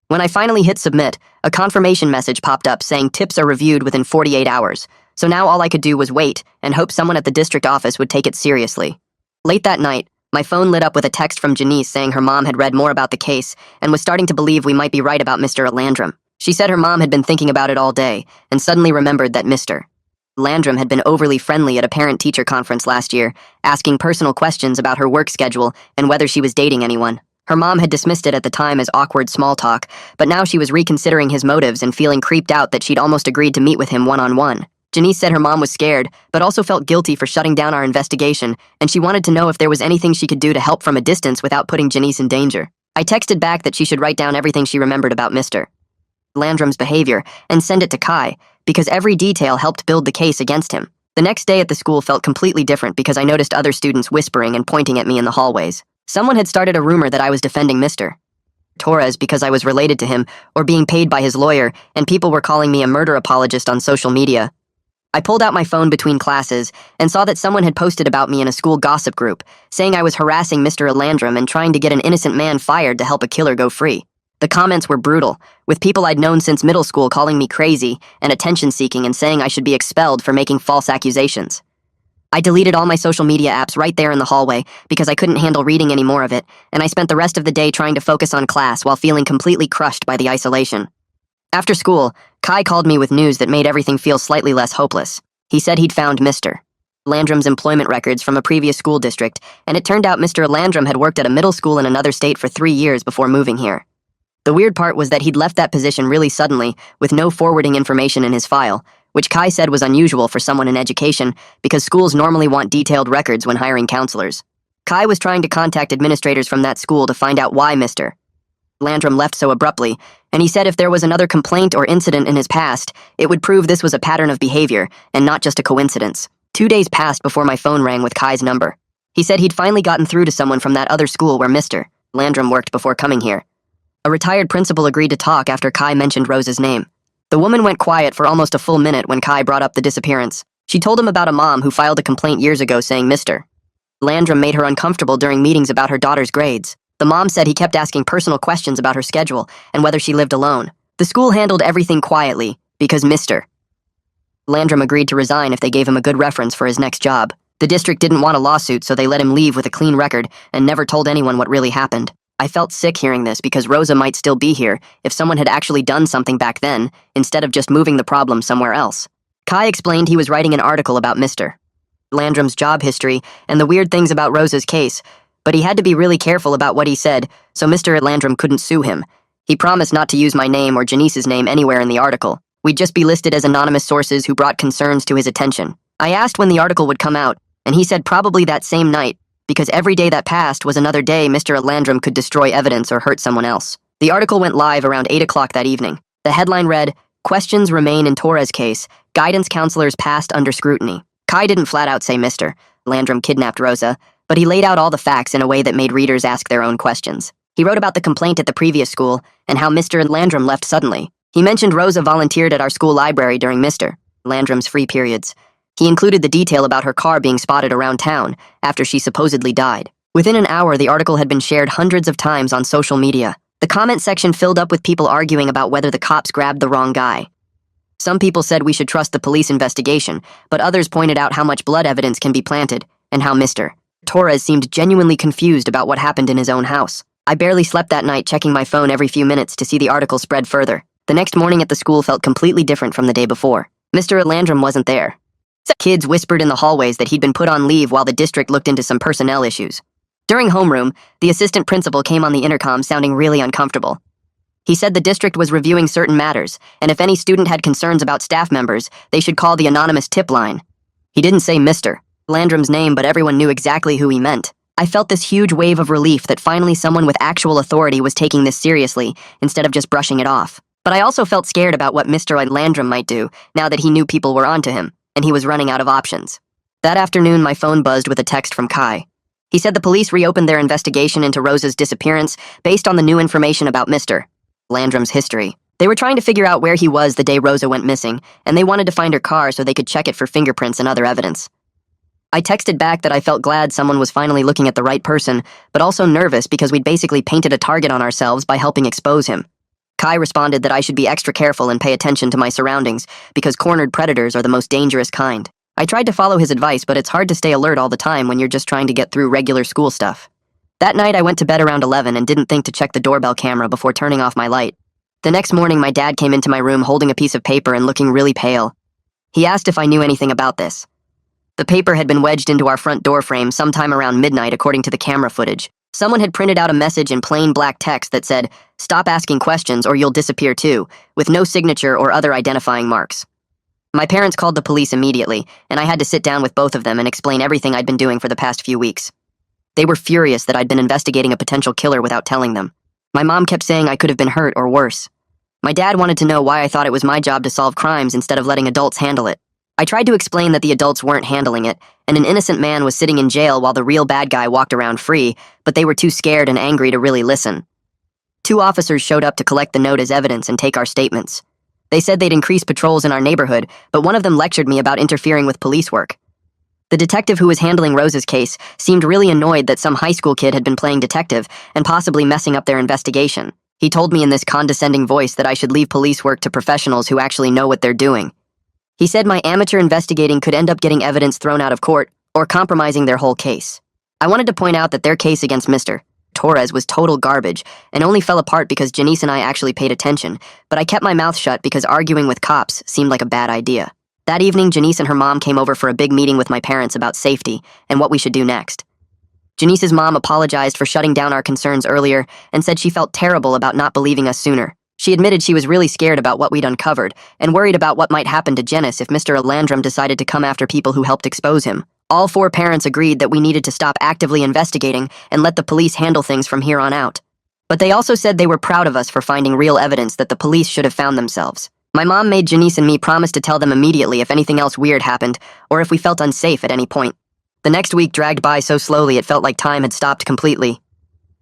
S1: When I finally hit submit, a confirmation message popped up saying tips are reviewed within 48 hours, so now all I could do was wait and hope someone at the district office would take it seriously. Late that night, my phone lit up with a text from Janice saying her mom had read more about the case and was starting to believe we might be right about Mr. Landrum. She said her mom had been thinking about it all day and suddenly remembered that Mr. Landrum had been overly friendly at a parent-teacher conference last year, asking personal questions about her work schedule and whether she was dating anyone. Her mom had dismissed it at the time as awkward small talk, but now she was reconsidering his motives and feeling creeped out that she'd almost agreed to meet with him one-on-one. Janice said her mom was scared, but also felt guilty for shutting down our investigation, and she wanted to know if there was anything she could do to help from a distance without putting Janice in danger. I texted back that she should write down everything she remembered about Mr. Landrum's behavior and send it to Kai, because every detail helped build the case against him. The next day at the school felt completely different because I noticed other students whispering and pointing at me in the hallways. Someone had started a rumor that I was defending Mr. Torres because I was related to him or being paid by his lawyer, and people were calling me a murder apologist on social media. I pulled out my phone between classes and saw that someone had posted about me in a school gossip group, saying I was harassing Mr. Landrum and trying to get an innocent man fired to help a killer go free. The comments were brutal, with people I'd known since middle school calling me crazy and attention-seeking and saying I should be expelled for making false accusations. I deleted all my social media apps right there in the hallway because I couldn't handle reading any more of it, and I spent the rest of the day trying to focus on class while feeling completely crushed by the isolation. After school, Kai called me with news that made everything feel slightly less hopeless. He said he'd found Mr. Landrum's employment records from a previous school district, and it turned out Mr. Landrum had worked at a middle school in another state for 3 years before moving here. The weird part was that he'd left that position really suddenly, with no forwarding information in his file, which Kai said was unusual for someone in education because schools normally want detailed records when hiring counselors. Kai was trying to contact administrators from that school to find out why Mr. Landrum left so abruptly, and he said if there was another complaint or incident in his past, it would prove this was a pattern of behavior and not just a coincidence. 2 days passed before my phone rang with Kai's number. He said he'd finally gotten through to someone from that other school where Mr. Landrum worked before coming here. A retired principal agreed to talk after Kai mentioned Rose's name. The woman went quiet for almost a full minute when Kai brought up the disappearance. She told him about a mom who filed a complaint years ago saying Mr. Landrum made her uncomfortable during meetings about her daughter's grades. The mom said he kept asking personal questions about her schedule and whether she lived alone. The school handled everything quietly because Mr. Landrum agreed to resign if they gave him a good reference for his next job. The district didn't want a lawsuit, so they let him leave with a clean record and never told anyone what really happened. I felt sick hearing this because Rosa might still be here if someone had actually done something back then, instead of just moving the problem somewhere else. Kai explained he was writing an article about Mr. Landrum's job history and the weird things about Rosa's case, but he had to be really careful about what he said, so Mr. Landrum couldn't sue him. He promised not to use my name or Janice's name anywhere in the article. We'd just be listed as anonymous sources who brought concerns to his attention. I asked when the article would come out, and he said probably that same night, because every day that passed was another day Mr. Landrum could destroy evidence or hurt someone else. The article went live around 8 o'clock that evening. The headline read, "Questions Remain in Torres Case, Guidance Counselors Passed Under Scrutiny." Kai didn't flat out say Mr. Landrum kidnapped Rosa, but he laid out all the facts in a way that made readers ask their own questions. He wrote about the complaint at the previous school and how Mr. Landrum left suddenly. He mentioned Rosa volunteered at our school library during Mr. Landrum's free periods. He included the detail about her car being spotted around town after she supposedly died. Within an hour, the article had been shared hundreds of times on social media. The comment section filled up with people arguing about whether the cops grabbed the wrong guy. Some people said we should trust the police investigation, but others pointed out how much blood evidence can be planted and how Mr. Torres seemed genuinely confused about what happened in his own house. I barely slept that night, checking my phone every few minutes to see the article spread further. The next morning at the school felt completely different from the day before. Mr. Landrum wasn't there. Kids whispered in the hallways that he'd been put on leave while the district looked into some personnel issues. During homeroom, the assistant principal came on the intercom sounding really uncomfortable. He said the district was reviewing certain matters, and if any student had concerns about staff members, they should call the anonymous tip line. He didn't say Mr. Landrum's name, but everyone knew exactly who he meant. I felt this huge wave of relief that finally someone with actual authority was taking this seriously, instead of just brushing it off. But I also felt scared about what Mr. Landrum might do, now that he knew people were onto him, and he was running out of options. That afternoon, my phone buzzed with a text from Kai. He said the police reopened their investigation into Rosa's disappearance based on the new information about Mr. Landrum's history. They were trying to figure out where he was the day Rosa went missing, and they wanted to find her car so they could check it for fingerprints and other evidence. I texted back that I felt glad someone was finally looking at the right person, but also nervous because we'd basically painted a target on ourselves by helping expose him. Kai responded that I should be extra careful and pay attention to my surroundings because cornered predators are the most dangerous kind. I tried to follow his advice, but it's hard to stay alert all the time when you're just trying to get through regular school stuff. That night I went to bed around 11 and didn't think to check the doorbell camera before turning off my light. The next morning my dad came into my room holding a piece of paper and looking really pale. He asked if I knew anything about this. The paper had been wedged into our front door frame sometime around midnight according to the camera footage. Someone had printed out a message in plain black text that said, "Stop asking questions or you'll disappear too," with no signature or other identifying marks. My parents called the police immediately, and I had to sit down with both of them and explain everything I'd been doing for the past few weeks. They were furious that I'd been investigating a potential killer without telling them. My mom kept saying I could have been hurt or worse. My dad wanted to know why I thought it was my job to solve crimes instead of letting adults handle it. I tried to explain that the adults weren't handling it, and an innocent man was sitting in jail while the real bad guy walked around free, but they were too scared and angry to really listen. 2 officers showed up to collect the note as evidence and take our statements. They said they'd increase patrols in our neighborhood, but one of them lectured me about interfering with police work. The detective who was handling Rosa's case seemed really annoyed that some high school kid had been playing detective and possibly messing up their investigation. He told me in this condescending voice that I should leave police work to professionals who actually know what they're doing. He said my amateur investigating could end up getting evidence thrown out of court or compromising their whole case. I wanted to point out that their case against Mr. Torres was total garbage and only fell apart because Janice and I actually paid attention, but I kept my mouth shut because arguing with cops seemed like a bad idea. That evening, Janice and her mom came over for a big meeting with my parents about safety and what we should do next. Janice's mom apologized for shutting down our concerns earlier and said she felt terrible about not believing us sooner. She admitted she was really scared about what we'd uncovered and worried about what might happen to Janice if Mr. Landrum decided to come after people who helped expose him. All 4 parents agreed that we needed to stop actively investigating and let the police handle things from here on out. But they also said they were proud of us for finding real evidence that the police should have found themselves. My mom made Janice and me promise to tell them immediately if anything else weird happened or if we felt unsafe at any point. The next week dragged by so slowly it felt like time had stopped completely.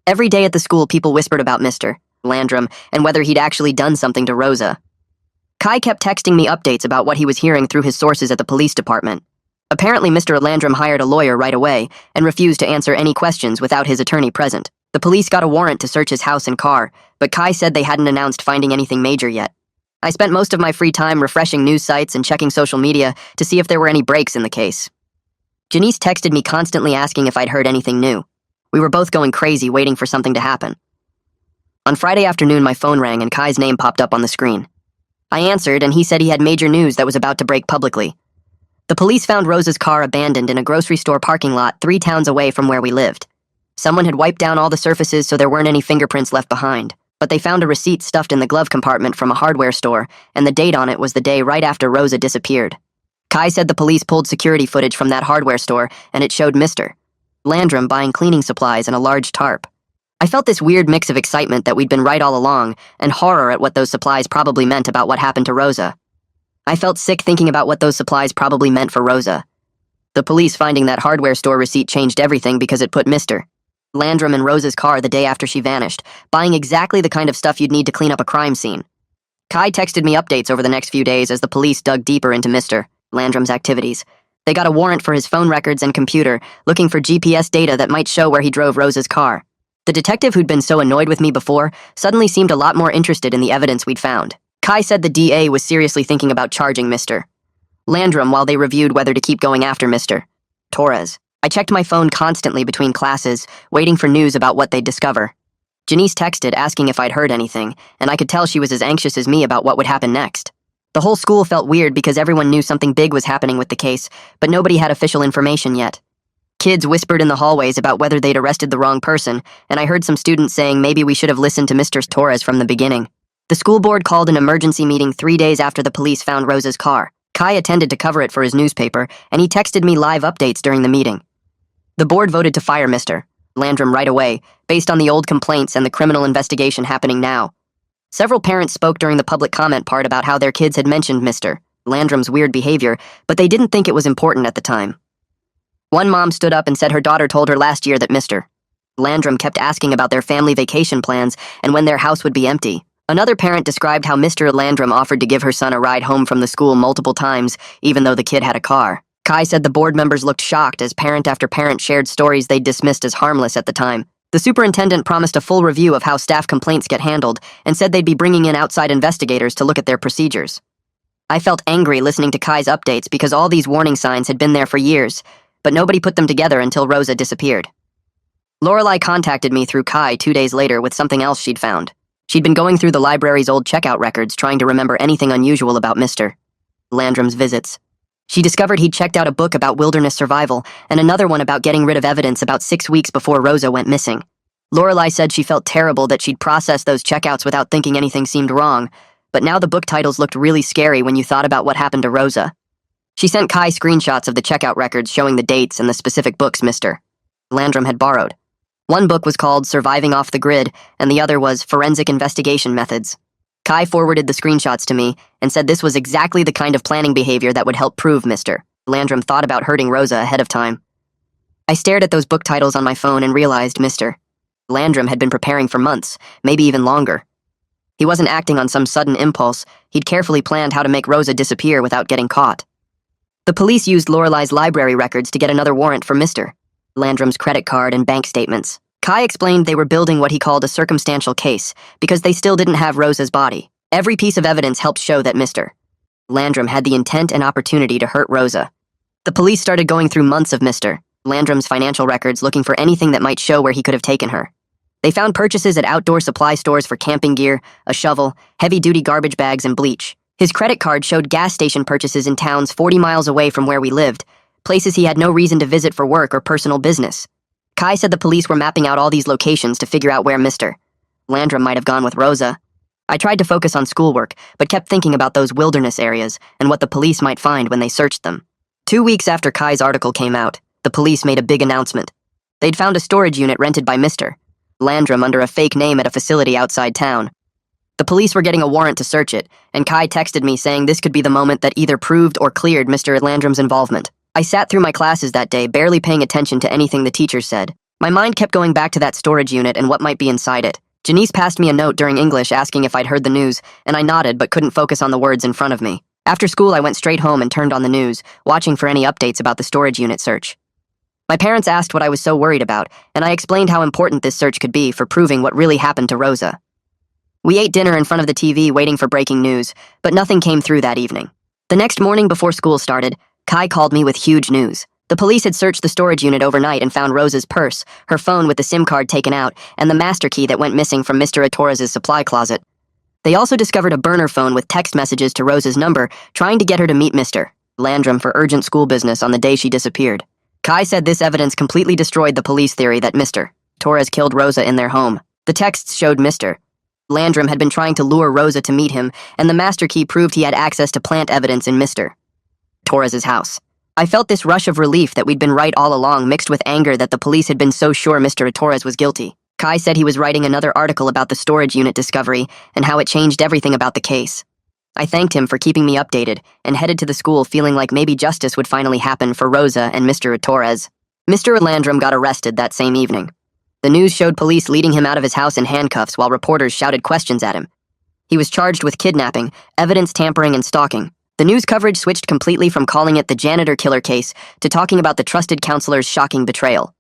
S1: Every day at the school people whispered about Mr. Landrum and whether he'd actually done something to Rosa. Kai kept texting me updates about what he was hearing through his sources at the police department. Apparently Mr. Landrum hired a lawyer right away and refused to answer any questions without his attorney present. The police got a warrant to search his house and car, but Kai said they hadn't announced finding anything major yet. I spent most of my free time refreshing news sites and checking social media to see if there were any breaks in the case. Janice texted me constantly asking if I'd heard anything new. We were both going crazy waiting for something to happen. On Friday afternoon, my phone rang and Kai's name popped up on the screen. I answered, and he said he had major news that was about to break publicly. The police found Rosa's car abandoned in a grocery store parking lot 3 towns away from where we lived. Someone had wiped down all the surfaces so there weren't any fingerprints left behind, but they found a receipt stuffed in the glove compartment from a hardware store, and the date on it was the day right after Rosa disappeared. Kai said the police pulled security footage from that hardware store, and it showed Mr. Landrum buying cleaning supplies and a large tarp. I felt this weird mix of excitement that we'd been right all along, and horror at what those supplies probably meant about what happened to Rosa. I felt sick thinking about what those supplies probably meant for Rosa. The police finding that hardware store receipt changed everything because it put Mr. Landrum in Rosa's car the day after she vanished, buying exactly the kind of stuff you'd need to clean up a crime scene. Kai texted me updates over the next few days as the police dug deeper into Mr. Landrum's activities. They got a warrant for his phone records and computer, looking for GPS data that might show where he drove Rosa's car. The detective who'd been so annoyed with me before suddenly seemed a lot more interested in the evidence we'd found. Kai said the DA was seriously thinking about charging Mr. Landrum while they reviewed whether to keep going after Mr. Torres. I checked my phone constantly between classes, waiting for news about what they'd discover. Janice texted asking if I'd heard anything, and I could tell she was as anxious as me about what would happen next. The whole school felt weird because everyone knew something big was happening with the case, but nobody had official information yet. Kids whispered in the hallways about whether they'd arrested the wrong person, and I heard some students saying maybe we should have listened to Mr. Torres from the beginning. The school board called an emergency meeting 3 days after the police found Rosa's car. Kai attended to cover it for his newspaper, and he texted me live updates during the meeting. The board voted to fire Mr. Landrum right away, based on the old complaints and the criminal investigation happening now. Several parents spoke during the public comment part about how their kids had mentioned Mr. Landrum's weird behavior, but they didn't think it was important at the time. One mom stood up and said her daughter told her last year that Mr. Landrum kept asking about their family vacation plans and when their house would be empty. Another parent described how Mr. Landrum offered to give her son a ride home from the school multiple times, even though the kid had a car. Kai said the board members looked shocked as parent after parent shared stories they'd dismissed as harmless at the time. The superintendent promised a full review of how staff complaints get handled and said they'd be bringing in outside investigators to look at their procedures. I felt angry listening to Kai's updates because all these warning signs had been there for years, but nobody put them together until Rosa disappeared. Lorelei contacted me through Kai 2 days later with something else she'd found. She'd been going through the library's old checkout records trying to remember anything unusual about Mr. Landrum's visits. She discovered he'd checked out a book about wilderness survival and another one about getting rid of evidence about 6 weeks before Rosa went missing. Lorelei said she felt terrible that she'd processed those checkouts without thinking anything seemed wrong, but now the book titles looked really scary when you thought about what happened to Rosa. She sent Kai screenshots of the checkout records showing the dates and the specific books Mr. Landrum had borrowed. One book was called Surviving Off the Grid, and the other was Forensic Investigation Methods. Kai forwarded the screenshots to me and said this was exactly the kind of planning behavior that would help prove Mr. Landrum thought about hurting Rosa ahead of time. I stared at those book titles on my phone and realized Mr. Landrum had been preparing for months, maybe even longer. He wasn't acting on some sudden impulse. He'd carefully planned how to make Rosa disappear without getting caught. The police used Lorelei's library records to get another warrant for Mr. Landrum's credit card and bank statements. Kai explained they were building what he called a circumstantial case because they still didn't have Rosa's body. Every piece of evidence helped show that Mr. Landrum had the intent and opportunity to hurt Rosa. The police started going through months of Mr. Landrum's financial records looking for anything that might show where he could have taken her. They found purchases at outdoor supply stores for camping gear, a shovel, heavy-duty garbage bags, and bleach. His credit card showed gas station purchases in towns 40 miles away from where we lived, places he had no reason to visit for work or personal business. Kai said the police were mapping out all these locations to figure out where Mr. Landrum might have gone with Rosa. I tried to focus on schoolwork, but kept thinking about those wilderness areas and what the police might find when they searched them. 2 weeks after Kai's article came out, the police made a big announcement. They'd found a storage unit rented by Mr. Landrum under a fake name at a facility outside town. The police were getting a warrant to search it, and Kai texted me saying this could be the moment that either proved or cleared Mr. Landrum's involvement. I sat through my classes that day, barely paying attention to anything the teachers said. My mind kept going back to that storage unit and what might be inside it. Janice passed me a note during English asking if I'd heard the news, and I nodded but couldn't focus on the words in front of me. After school, I went straight home and turned on the news, watching for any updates about the storage unit search. My parents asked what I was so worried about, and I explained how important this search could be for proving what really happened to Rosa. We ate dinner in front of the TV waiting for breaking news, but nothing came through that evening. The next morning before school started, Kai called me with huge news. The police had searched the storage unit overnight and found Rosa's purse, her phone with the SIM card taken out, and the master key that went missing from Mr. Torres's supply closet. They also discovered a burner phone with text messages to Rosa's number, trying to get her to meet Mr. Landrum for urgent school business on the day she disappeared. Kai said this evidence completely destroyed the police theory that Mr. Torres killed Rosa in their home. The texts showed Mr. Landrum had been trying to lure Rosa to meet him, and the master key proved he had access to plant evidence in Mr. Torres's house. I felt this rush of relief that we'd been right all along, mixed with anger that the police had been so sure Mr. Torres was guilty. Kai said he was writing another article about the storage unit discovery and how it changed everything about the case. I thanked him for keeping me updated and headed to the school feeling like maybe justice would finally happen for Rosa and Mr. Torres. Mr. Landrum got arrested that same evening. The news showed police leading him out of his house in handcuffs while reporters shouted questions at him. He was charged with kidnapping, evidence tampering, and stalking. The news coverage switched completely from calling it the janitor killer case to talking about the trusted counselor's shocking betrayal.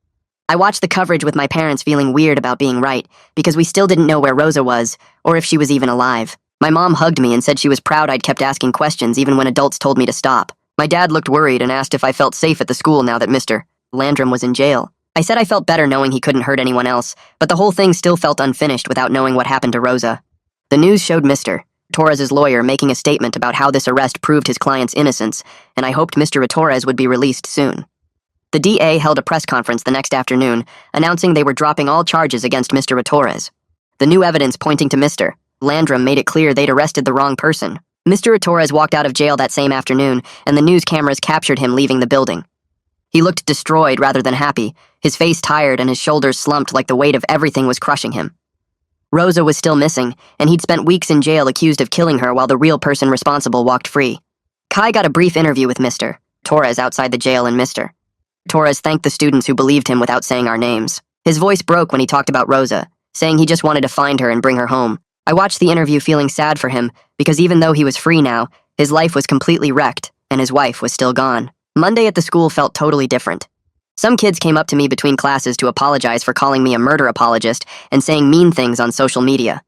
S1: I watched the coverage with my parents feeling weird about being right, because we still didn't know where Rosa was, or if she was even alive. My mom hugged me and said she was proud I'd kept asking questions even when adults told me to stop. My dad looked worried and asked if I felt safe at the school now that Mr. Landrum was in jail. I said I felt better knowing he couldn't hurt anyone else, but the whole thing still felt unfinished without knowing what happened to Rosa. The news showed Mr. Torres's lawyer making a statement about how this arrest proved his client's innocence, and I hoped Mr. Torres would be released soon. The DA held a press conference the next afternoon, announcing they were dropping all charges against Mr. Torres. The new evidence pointing to Mr. Landrum made it clear they'd arrested the wrong person. Mr. Torres walked out of jail that same afternoon, and the news cameras captured him leaving the building. He looked destroyed rather than happy, his face tired and his shoulders slumped like the weight of everything was crushing him. Rosa was still missing, and he'd spent weeks in jail accused of killing her while the real person responsible walked free. Kai got a brief interview with Mr. Torres outside the jail, and Mr. Torres thanked the students who believed him without saying our names. His voice broke when he talked about Rosa, saying he just wanted to find her and bring her home. I watched the interview feeling sad for him, because even though he was free now, his life was completely wrecked, and his wife was still gone. Monday at the school felt totally different. Some kids came up to me between classes to apologize for calling me a murder apologist and saying mean things on social media.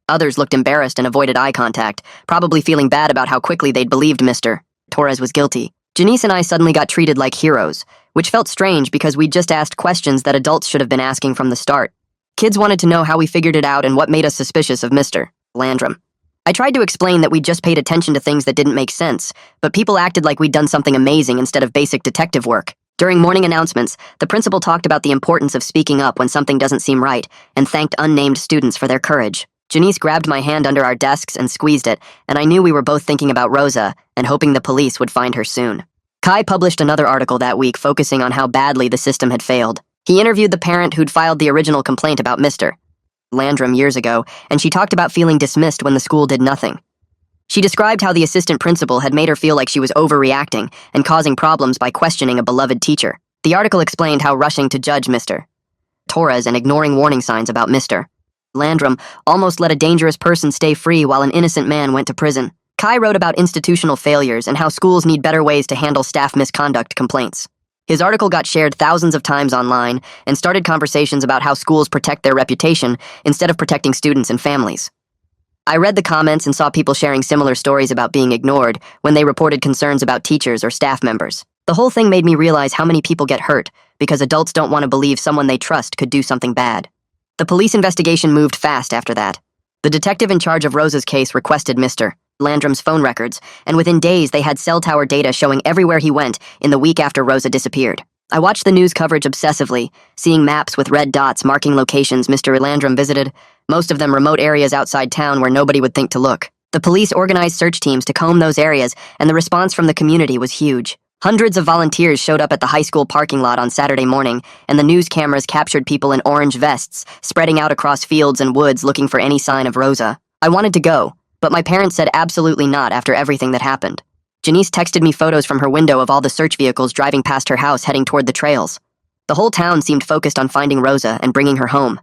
S1: Others looked embarrassed and avoided eye contact, probably feeling bad about how quickly they'd believed Mr. Torres was guilty. Janice and I suddenly got treated like heroes, which felt strange because we'd just asked questions that adults should have been asking from the start. Kids wanted to know how we figured it out and what made us suspicious of Mr. Landrum. I tried to explain that we just paid attention to things that didn't make sense, but people acted like we'd done something amazing instead of basic detective work. During morning announcements, the principal talked about the importance of speaking up when something doesn't seem right and thanked unnamed students for their courage. Janice grabbed my hand under our desks and squeezed it, and I knew we were both thinking about Rosa and hoping the police would find her soon. Kai published another article that week focusing on how badly the system had failed. He interviewed the parent who'd filed the original complaint about Mr. Landrum years ago, and she talked about feeling dismissed when the school did nothing. She described how the assistant principal had made her feel like she was overreacting and causing problems by questioning a beloved teacher. The article explained how rushing to judge Mr. Torres and ignoring warning signs about Mr. Landrum almost let a dangerous person stay free while an innocent man went to prison. Kai wrote about institutional failures and how schools need better ways to handle staff misconduct complaints. His article got shared thousands of times online and started conversations about how schools protect their reputation instead of protecting students and families. I read the comments and saw people sharing similar stories about being ignored when they reported concerns about teachers or staff members. The whole thing made me realize how many people get hurt because adults don't want to believe someone they trust could do something bad. The police investigation moved fast after that. The detective in charge of Rosa's case requested Mr. Landrum's phone records, and within days they had cell tower data showing everywhere he went in the week after Rosa disappeared. I watched the news coverage obsessively, seeing maps with red dots marking locations Mr. Landrum visited, most of them remote areas outside town where nobody would think to look. The police organized search teams to comb those areas, and the response from the community was huge. Hundreds of volunteers showed up at the high school parking lot on Saturday morning, and the news cameras captured people in orange vests, spreading out across fields and woods looking for any sign of Rosa. I wanted to go, but my parents said absolutely not after everything that happened. Janice texted me photos from her window of all the search vehicles driving past her house heading toward the trails. The whole town seemed focused on finding Rosa and bringing her home.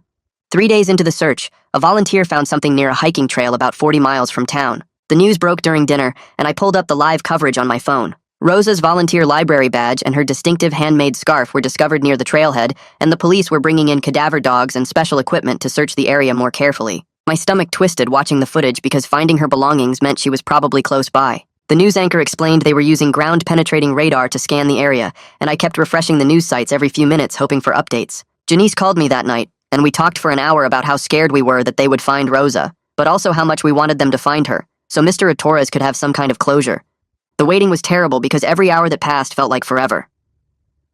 S1: 3 days into the search, a volunteer found something near a hiking trail about 40 miles from town. The news broke during dinner, and I pulled up the live coverage on my phone. Rosa's volunteer library badge and her distinctive handmade scarf were discovered near the trailhead, and the police were bringing in cadaver dogs and special equipment to search the area more carefully. My stomach twisted watching the footage because finding her belongings meant she was probably close by. The news anchor explained they were using ground-penetrating radar to scan the area, and I kept refreshing the news sites every few minutes hoping for updates. Janice called me that night, and we talked for an hour about how scared we were that they would find Rosa, but also how much we wanted them to find her, so Mr. Torres could have some kind of closure. The waiting was terrible because every hour that passed felt like forever.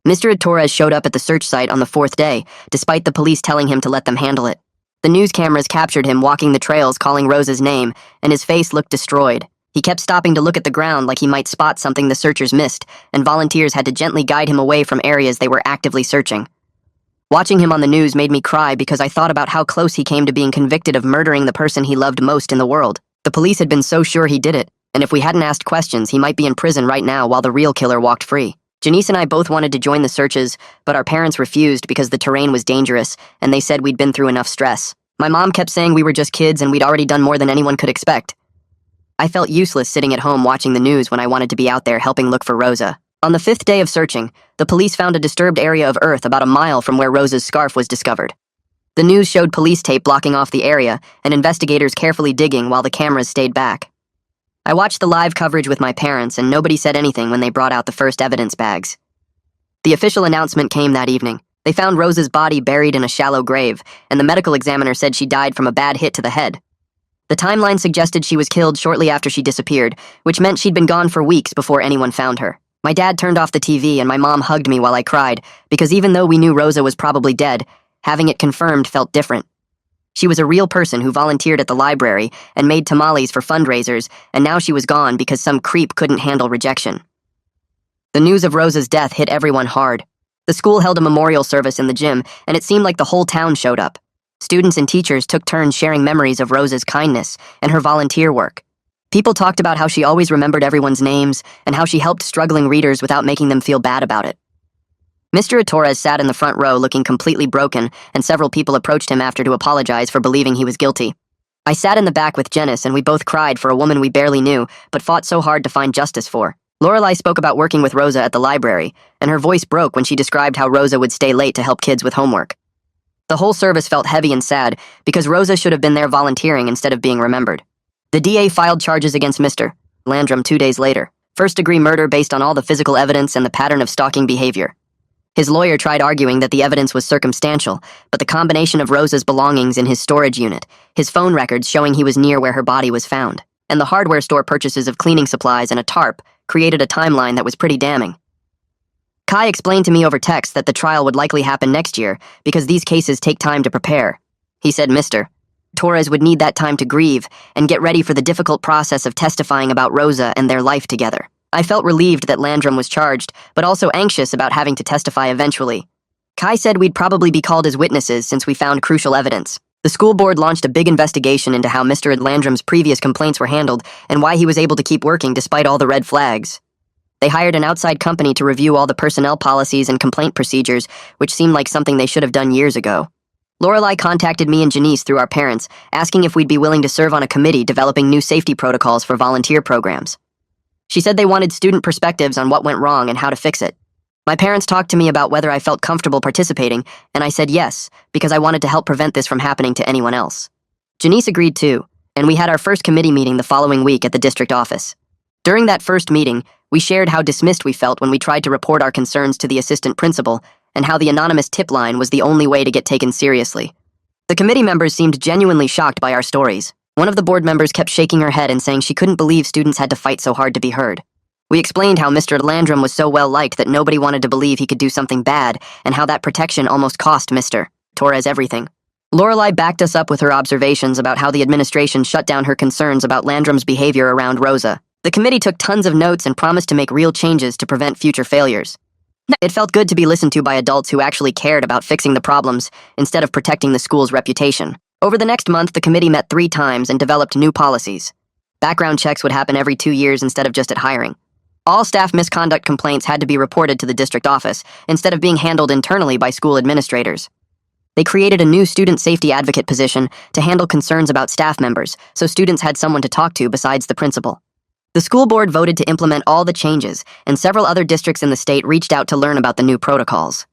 S1: Mr. Torres showed up at the search site on the fourth day, despite the police telling him to let them handle it. The news cameras captured him walking the trails calling Rosa's name, and his face looked destroyed. He kept stopping to look at the ground like he might spot something the searchers missed, and volunteers had to gently guide him away from areas they were actively searching. Watching him on the news made me cry because I thought about how close he came to being convicted of murdering the person he loved most in the world. The police had been so sure he did it, and if we hadn't asked questions, he might be in prison right now while the real killer walked free. Janice and I both wanted to join the searches, but our parents refused because the terrain was dangerous, and they said we'd been through enough stress. My mom kept saying we were just kids and we'd already done more than anyone could expect. I felt useless sitting at home watching the news when I wanted to be out there helping look for Rosa. On the fifth day of searching, the police found a disturbed area of earth about a mile from where Rosa's scarf was discovered. The news showed police tape blocking off the area and investigators carefully digging while the cameras stayed back. I watched the live coverage with my parents and nobody said anything when they brought out the first evidence bags. The official announcement came that evening. They found Rosa's body buried in a shallow grave, and the medical examiner said she died from a bad hit to the head. The timeline suggested she was killed shortly after she disappeared, which meant she'd been gone for weeks before anyone found her. My dad turned off the TV and my mom hugged me while I cried, because even though we knew Rosa was probably dead, having it confirmed felt different. She was a real person who volunteered at the library and made tamales for fundraisers, and now she was gone because some creep couldn't handle rejection. The news of Rosa's death hit everyone hard. The school held a memorial service in the gym, and it seemed like the whole town showed up. Students and teachers took turns sharing memories of Rosa's kindness and her volunteer work. People talked about how she always remembered everyone's names and how she helped struggling readers without making them feel bad about it. Mr. Torres sat in the front row looking completely broken, and several people approached him after to apologize for believing he was guilty. I sat in the back with Janice, and we both cried for a woman we barely knew, but fought so hard to find justice for. Lorelai spoke about working with Rosa at the library, and her voice broke when she described how Rosa would stay late to help kids with homework. The whole service felt heavy and sad because Rosa should have been there volunteering instead of being remembered. The DA filed charges against Mr. Landrum 2 days later, first-degree murder based on all the physical evidence and the pattern of stalking behavior. His lawyer tried arguing that the evidence was circumstantial, but the combination of Rosa's belongings in his storage unit, his phone records showing he was near where her body was found, and the hardware store purchases of cleaning supplies and a tarp created a timeline that was pretty damning. Kai explained to me over text that the trial would likely happen next year because these cases take time to prepare. He said Mr. Torres would need that time to grieve and get ready for the difficult process of testifying about Rosa and their life together. I felt relieved that Landrum was charged, but also anxious about having to testify eventually. Kai said we'd probably be called as witnesses since we found crucial evidence. The school board launched a big investigation into how Mr. Landrum's previous complaints were handled and why he was able to keep working despite all the red flags. They hired an outside company to review all the personnel policies and complaint procedures, which seemed like something they should have done years ago. Lorelai contacted me and Janice through our parents, asking if we'd be willing to serve on a committee developing new safety protocols for volunteer programs. She said they wanted student perspectives on what went wrong and how to fix it. My parents talked to me about whether I felt comfortable participating, and I said yes, because I wanted to help prevent this from happening to anyone else. Janice agreed too, and we had our first committee meeting the following week at the district office. During that first meeting, we shared how dismissed we felt when we tried to report our concerns to the assistant principal, and how the anonymous tip line was the only way to get taken seriously. The committee members seemed genuinely shocked by our stories. One of the board members kept shaking her head and saying she couldn't believe students had to fight so hard to be heard. We explained how Mr. Landrum was so well-liked that nobody wanted to believe he could do something bad, and how that protection almost cost Mr. Torres everything. Lorelai backed us up with her observations about how the administration shut down her concerns about Landrum's behavior around Rosa. The committee took tons of notes and promised to make real changes to prevent future failures. It felt good to be listened to by adults who actually cared about fixing the problems instead of protecting the school's reputation. Over the next month, the committee met 3 times and developed new policies. Background checks would happen every 2 years instead of just at hiring. All staff misconduct complaints had to be reported to the district office instead of being handled internally by school administrators. They created a new student safety advocate position to handle concerns about staff members, so students had someone to talk to besides the principal. The school board voted to implement all the changes, and several other districts in the state reached out to learn about the new protocols.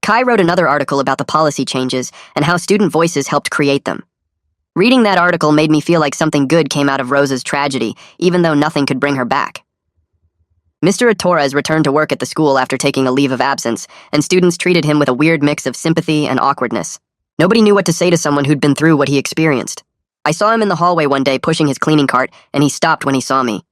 S1: Kai wrote another article about the policy changes and how student voices helped create them. Reading that article made me feel like something good came out of Rosa's tragedy, even though nothing could bring her back. Mr. Torres returned to work at the school after taking a leave of absence, and students treated him with a weird mix of sympathy and awkwardness. Nobody knew what to say to someone who'd been through what he experienced. I saw him in the hallway one day pushing his cleaning cart, and he stopped when he saw me.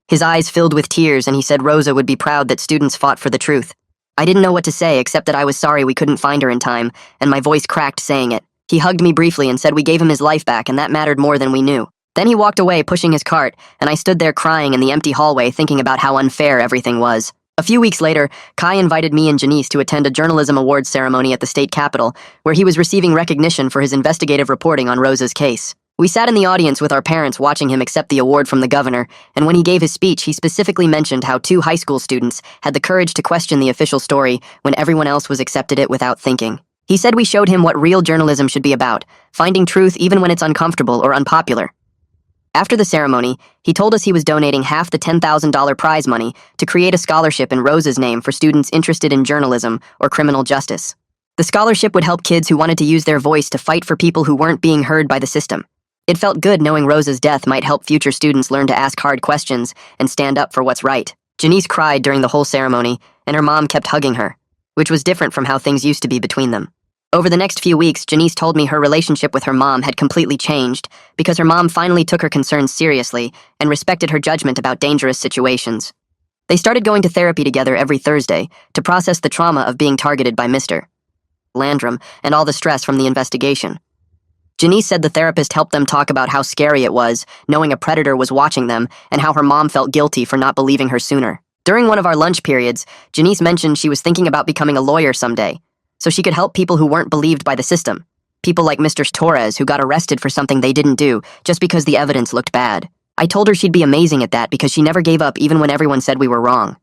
S1: His eyes filled with tears, and he said Rosa would be proud that students fought for the truth. I didn't know what to say except that I was sorry we couldn't find her in time, and my voice cracked saying it. He hugged me briefly and said we gave him his life back, and that mattered more than we knew. Then he walked away pushing his cart, and I stood there crying in the empty hallway thinking about how unfair everything was. A few weeks later, Kai invited me and Janice to attend a journalism awards ceremony at the state capitol, where he was receiving recognition for his investigative reporting on Rosa's case. We sat in the audience with our parents watching him accept the award from the governor, and when he gave his speech, he specifically mentioned how 2 high school students had the courage to question the official story when everyone else was accepted it without thinking. He said we showed him what real journalism should be about, finding truth even when it's uncomfortable or unpopular. After the ceremony, he told us he was donating half the $10,000 prize money to create a scholarship in Rosa's name for students interested in journalism or criminal justice. The scholarship would help kids who wanted to use their voice to fight for people who weren't being heard by the system. It felt good knowing Rosa's death might help future students learn to ask hard questions and stand up for what's right. Janice cried during the whole ceremony, and her mom kept hugging her, which was different from how things used to be between them. Over the next few weeks, Janice told me her relationship with her mom had completely changed because her mom finally took her concerns seriously and respected her judgment about dangerous situations. They started going to therapy together every Thursday to process the trauma of being targeted by Mr. Landrum and all the stress from the investigation. Janice said the therapist helped them talk about how scary it was, knowing a predator was watching them, and how her mom felt guilty for not believing her sooner. During one of our lunch periods, Janice mentioned she was thinking about becoming a lawyer someday, so she could help people who weren't believed by the system. People like Mr. Torres who got arrested for something they didn't do just because the evidence looked bad. I told her she'd be amazing at that because she never gave up even when everyone said we were wrong.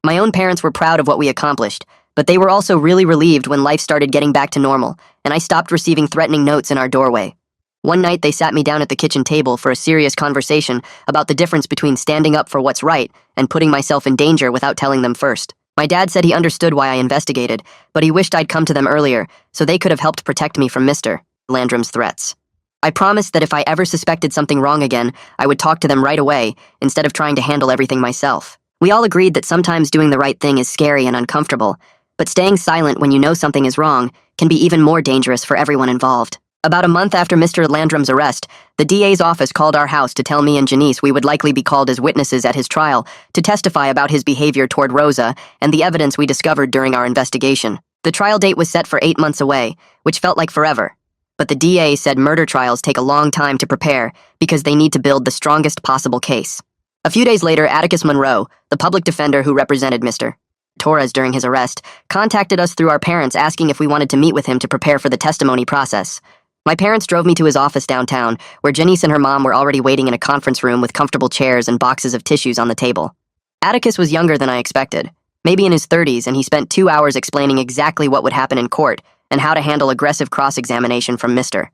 S1: My own parents were proud of what we accomplished, but they were also really relieved when life started getting back to normal, and I stopped receiving threatening notes in our doorway. One night they sat me down at the kitchen table for a serious conversation about the difference between standing up for what's right and putting myself in danger without telling them first. My dad said he understood why I investigated, but he wished I'd come to them earlier so they could have helped protect me from Mr. Landrum's threats. I promised that if I ever suspected something wrong again, I would talk to them right away instead of trying to handle everything myself. We all agreed that sometimes doing the right thing is scary and uncomfortable, but staying silent when you know something is wrong can be even more dangerous for everyone involved. About a month after Mr. Landrum's arrest, the DA's office called our house to tell me and Janice we would likely be called as witnesses at his trial to testify about his behavior toward Rosa and the evidence we discovered during our investigation. The trial date was set for 8 months away, which felt like forever. But the DA said murder trials take a long time to prepare because they need to build the strongest possible case. A few days later, Atticus Monroe, the public defender who represented Mr. Torres during his arrest, contacted us through our parents asking if we wanted to meet with him to prepare for the testimony process. My parents drove me to his office downtown, where Janice and her mom were already waiting in a conference room with comfortable chairs and boxes of tissues on the table. Atticus was younger than I expected, maybe in his 30s, and he spent 2 hours explaining exactly what would happen in court and how to handle aggressive cross-examination from Mr.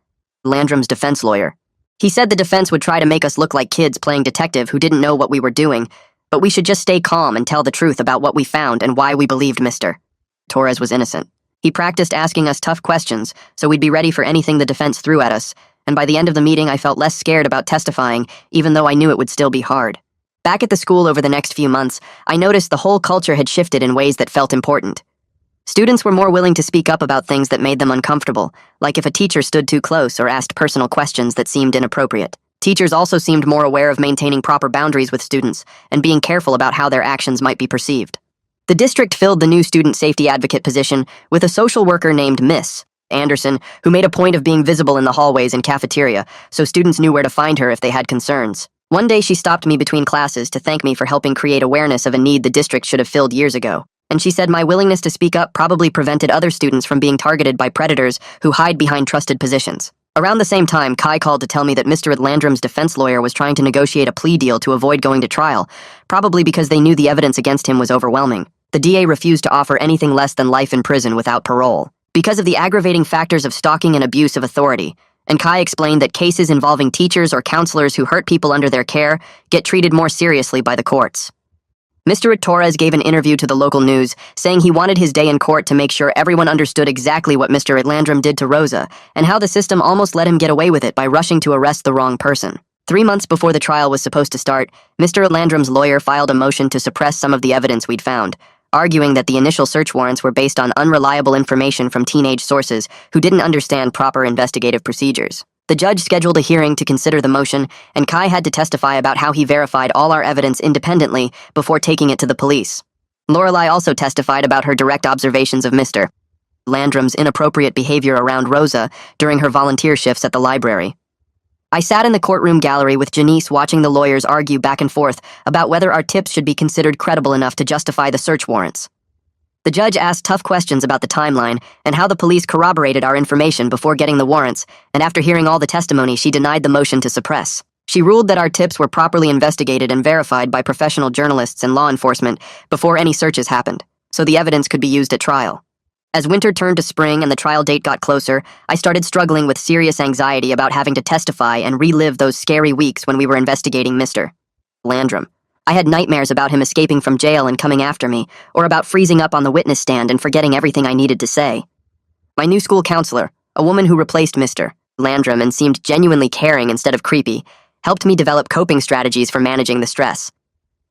S1: Landrum's defense lawyer. He said the defense would try to make us look like kids playing detective who didn't know what we were doing, but we should just stay calm and tell the truth about what we found and why we believed Mr. Torres was innocent. He practiced asking us tough questions, so we'd be ready for anything the defense threw at us, and by the end of the meeting I felt less scared about testifying, even though I knew it would still be hard. Back at the school over the next few months, I noticed the whole culture had shifted in ways that felt important. Students were more willing to speak up about things that made them uncomfortable, like if a teacher stood too close or asked personal questions that seemed inappropriate. Teachers also seemed more aware of maintaining proper boundaries with students and being careful about how their actions might be perceived. The district filled the new student safety advocate position with a social worker named Miss Anderson, who made a point of being visible in the hallways and cafeteria, so students knew where to find her if they had concerns. One day she stopped me between classes to thank me for helping create awareness of a need the district should have filled years ago. And she said my willingness to speak up probably prevented other students from being targeted by predators who hide behind trusted positions. Around the same time, Kai called to tell me that Mr. Landrum's defense lawyer was trying to negotiate a plea deal to avoid going to trial, probably because they knew the evidence against him was overwhelming. The DA refused to offer anything less than life in prison without parole, because of the aggravating factors of stalking and abuse of authority, and Kai explained that cases involving teachers or counselors who hurt people under their care get treated more seriously by the courts. Mr. Torres gave an interview to the local news, saying he wanted his day in court to make sure everyone understood exactly what Mr. Landrum did to Rosa, and how the system almost let him get away with it by rushing to arrest the wrong person. 3 months before the trial was supposed to start, Mr. Landrum's lawyer filed a motion to suppress some of the evidence we'd found, arguing that the initial search warrants were based on unreliable information from teenage sources who didn't understand proper investigative procedures. The judge scheduled a hearing to consider the motion, and Kai had to testify about how he verified all our evidence independently before taking it to the police. Lorelei also testified about her direct observations of Mr. Landrum's inappropriate behavior around Rosa during her volunteer shifts at the library. I sat in the courtroom gallery with Janice watching the lawyers argue back and forth about whether our tips should be considered credible enough to justify the search warrants. The judge asked tough questions about the timeline and how the police corroborated our information before getting the warrants, and after hearing all the testimony, she denied the motion to suppress. She ruled that our tips were properly investigated and verified by professional journalists and law enforcement before any searches happened, so the evidence could be used at trial. As winter turned to spring and the trial date got closer, I started struggling with serious anxiety about having to testify and relive those scary weeks when we were investigating Mr. Landrum. I had nightmares about him escaping from jail and coming after me, or about freezing up on the witness stand and forgetting everything I needed to say. My new school counselor, a woman who replaced Mr. Landrum and seemed genuinely caring instead of creepy, helped me develop coping strategies for managing the stress.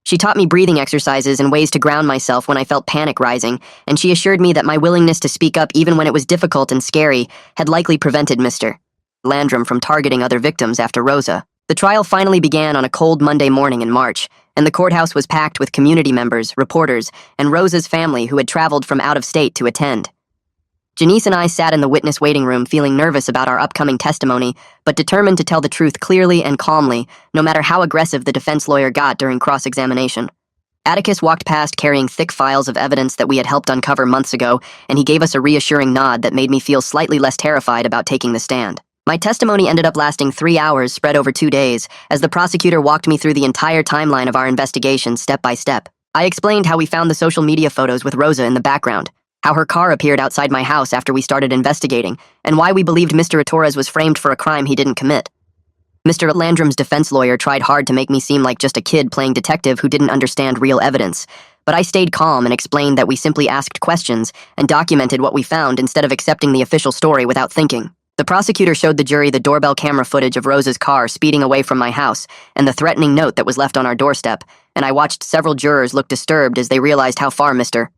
S1: She taught me breathing exercises and ways to ground myself when I felt panic rising, and she assured me that my willingness to speak up even when it was difficult and scary had likely prevented Mr. Landrum from targeting other victims after Rosa. The trial finally began on a cold Monday morning in March, and the courthouse was packed with community members, reporters, and Rosa's family who had traveled from out of state to attend. Janice and I sat in the witness waiting room feeling nervous about our upcoming testimony, but determined to tell the truth clearly and calmly, no matter how aggressive the defense lawyer got during cross-examination. Atticus walked past carrying thick files of evidence that we had helped uncover months ago, and he gave us a reassuring nod that made me feel slightly less terrified about taking the stand. My testimony ended up lasting 3 hours spread over 2 days, as the prosecutor walked me through the entire timeline of our investigation step by step. I explained how we found the social media photos with Rosa in the background, how her car appeared outside my house after we started investigating, and why we believed Mr. Torres was framed for a crime he didn't commit. Mr. Landrum's defense lawyer tried hard to make me seem like just a kid playing detective who didn't understand real evidence, but I stayed calm and explained that we simply asked questions and documented what we found instead of accepting the official story without thinking. The prosecutor showed the jury the doorbell camera footage of Rosa's car speeding away from my house and the threatening note that was left on our doorstep, and I watched several jurors look disturbed as they realized how far Mr.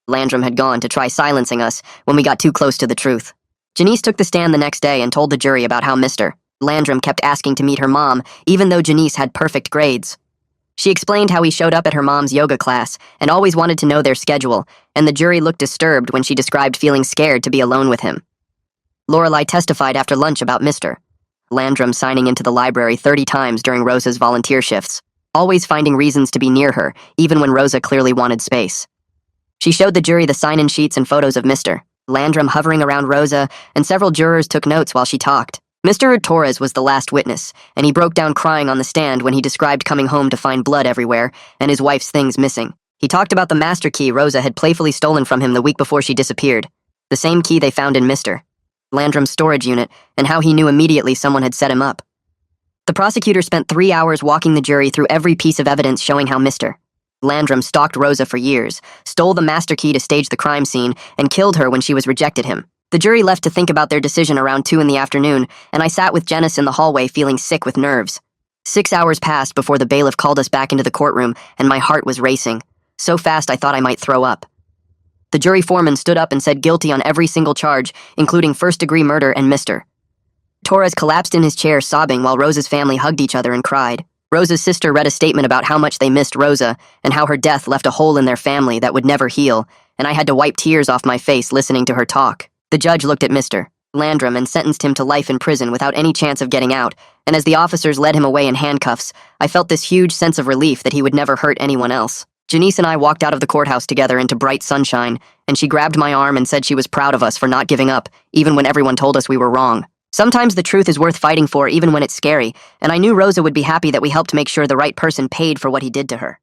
S1: Landrum had gone to try silencing us when we got too close to the truth. Janice took the stand the next day and told the jury about how Mr. Landrum kept asking to meet her mom, even though Janice had perfect grades. She explained how he showed up at her mom's yoga class and always wanted to know their schedule, and the jury looked disturbed when she described feeling scared to be alone with him. Lorelei testified after lunch about Mr. Landrum signing into the library 30 times during Rosa's volunteer shifts, always finding reasons to be near her, even when Rosa clearly wanted space. She showed the jury the sign-in sheets and photos of Mr. Landrum hovering around Rosa, and several jurors took notes while she talked. Mr. Torres was the last witness, and he broke down crying on the stand when he described coming home to find blood everywhere and his wife's things missing. He talked about the master key Rosa had playfully stolen from him the week before she disappeared, the same key they found in Mr. Landrum's storage unit, and how he knew immediately someone had set him up. The prosecutor spent 3 hours walking the jury through every piece of evidence showing how Mr. Landrum stalked Rosa for years, stole the master key to stage the crime scene, and killed her when she was rejected him. The jury left to think about their decision around 2 in the afternoon, and I sat with Janice in the hallway feeling sick with nerves. 6 hours passed before the bailiff called us back into the courtroom, and my heart was racing, so fast I thought I might throw up. The jury foreman stood up and said guilty on every single charge, including first-degree murder and Mr. Torres collapsed in his chair sobbing while Rosa's family hugged each other and cried. Rosa's sister read a statement about how much they missed Rosa and how her death left a hole in their family that would never heal, and I had to wipe tears off my face listening to her talk. The judge looked at Mr. Landrum and sentenced him to life in prison without any chance of getting out, and as the officers led him away in handcuffs, I felt this huge sense of relief that he would never hurt anyone else. Janice and I walked out of the courthouse together into bright sunshine, and she grabbed my arm and said she was proud of us for not giving up, even when everyone told us we were wrong. Sometimes the truth is worth fighting for even when it's scary, and I knew Rosa would be happy that we helped make sure the right person paid for what he did to her.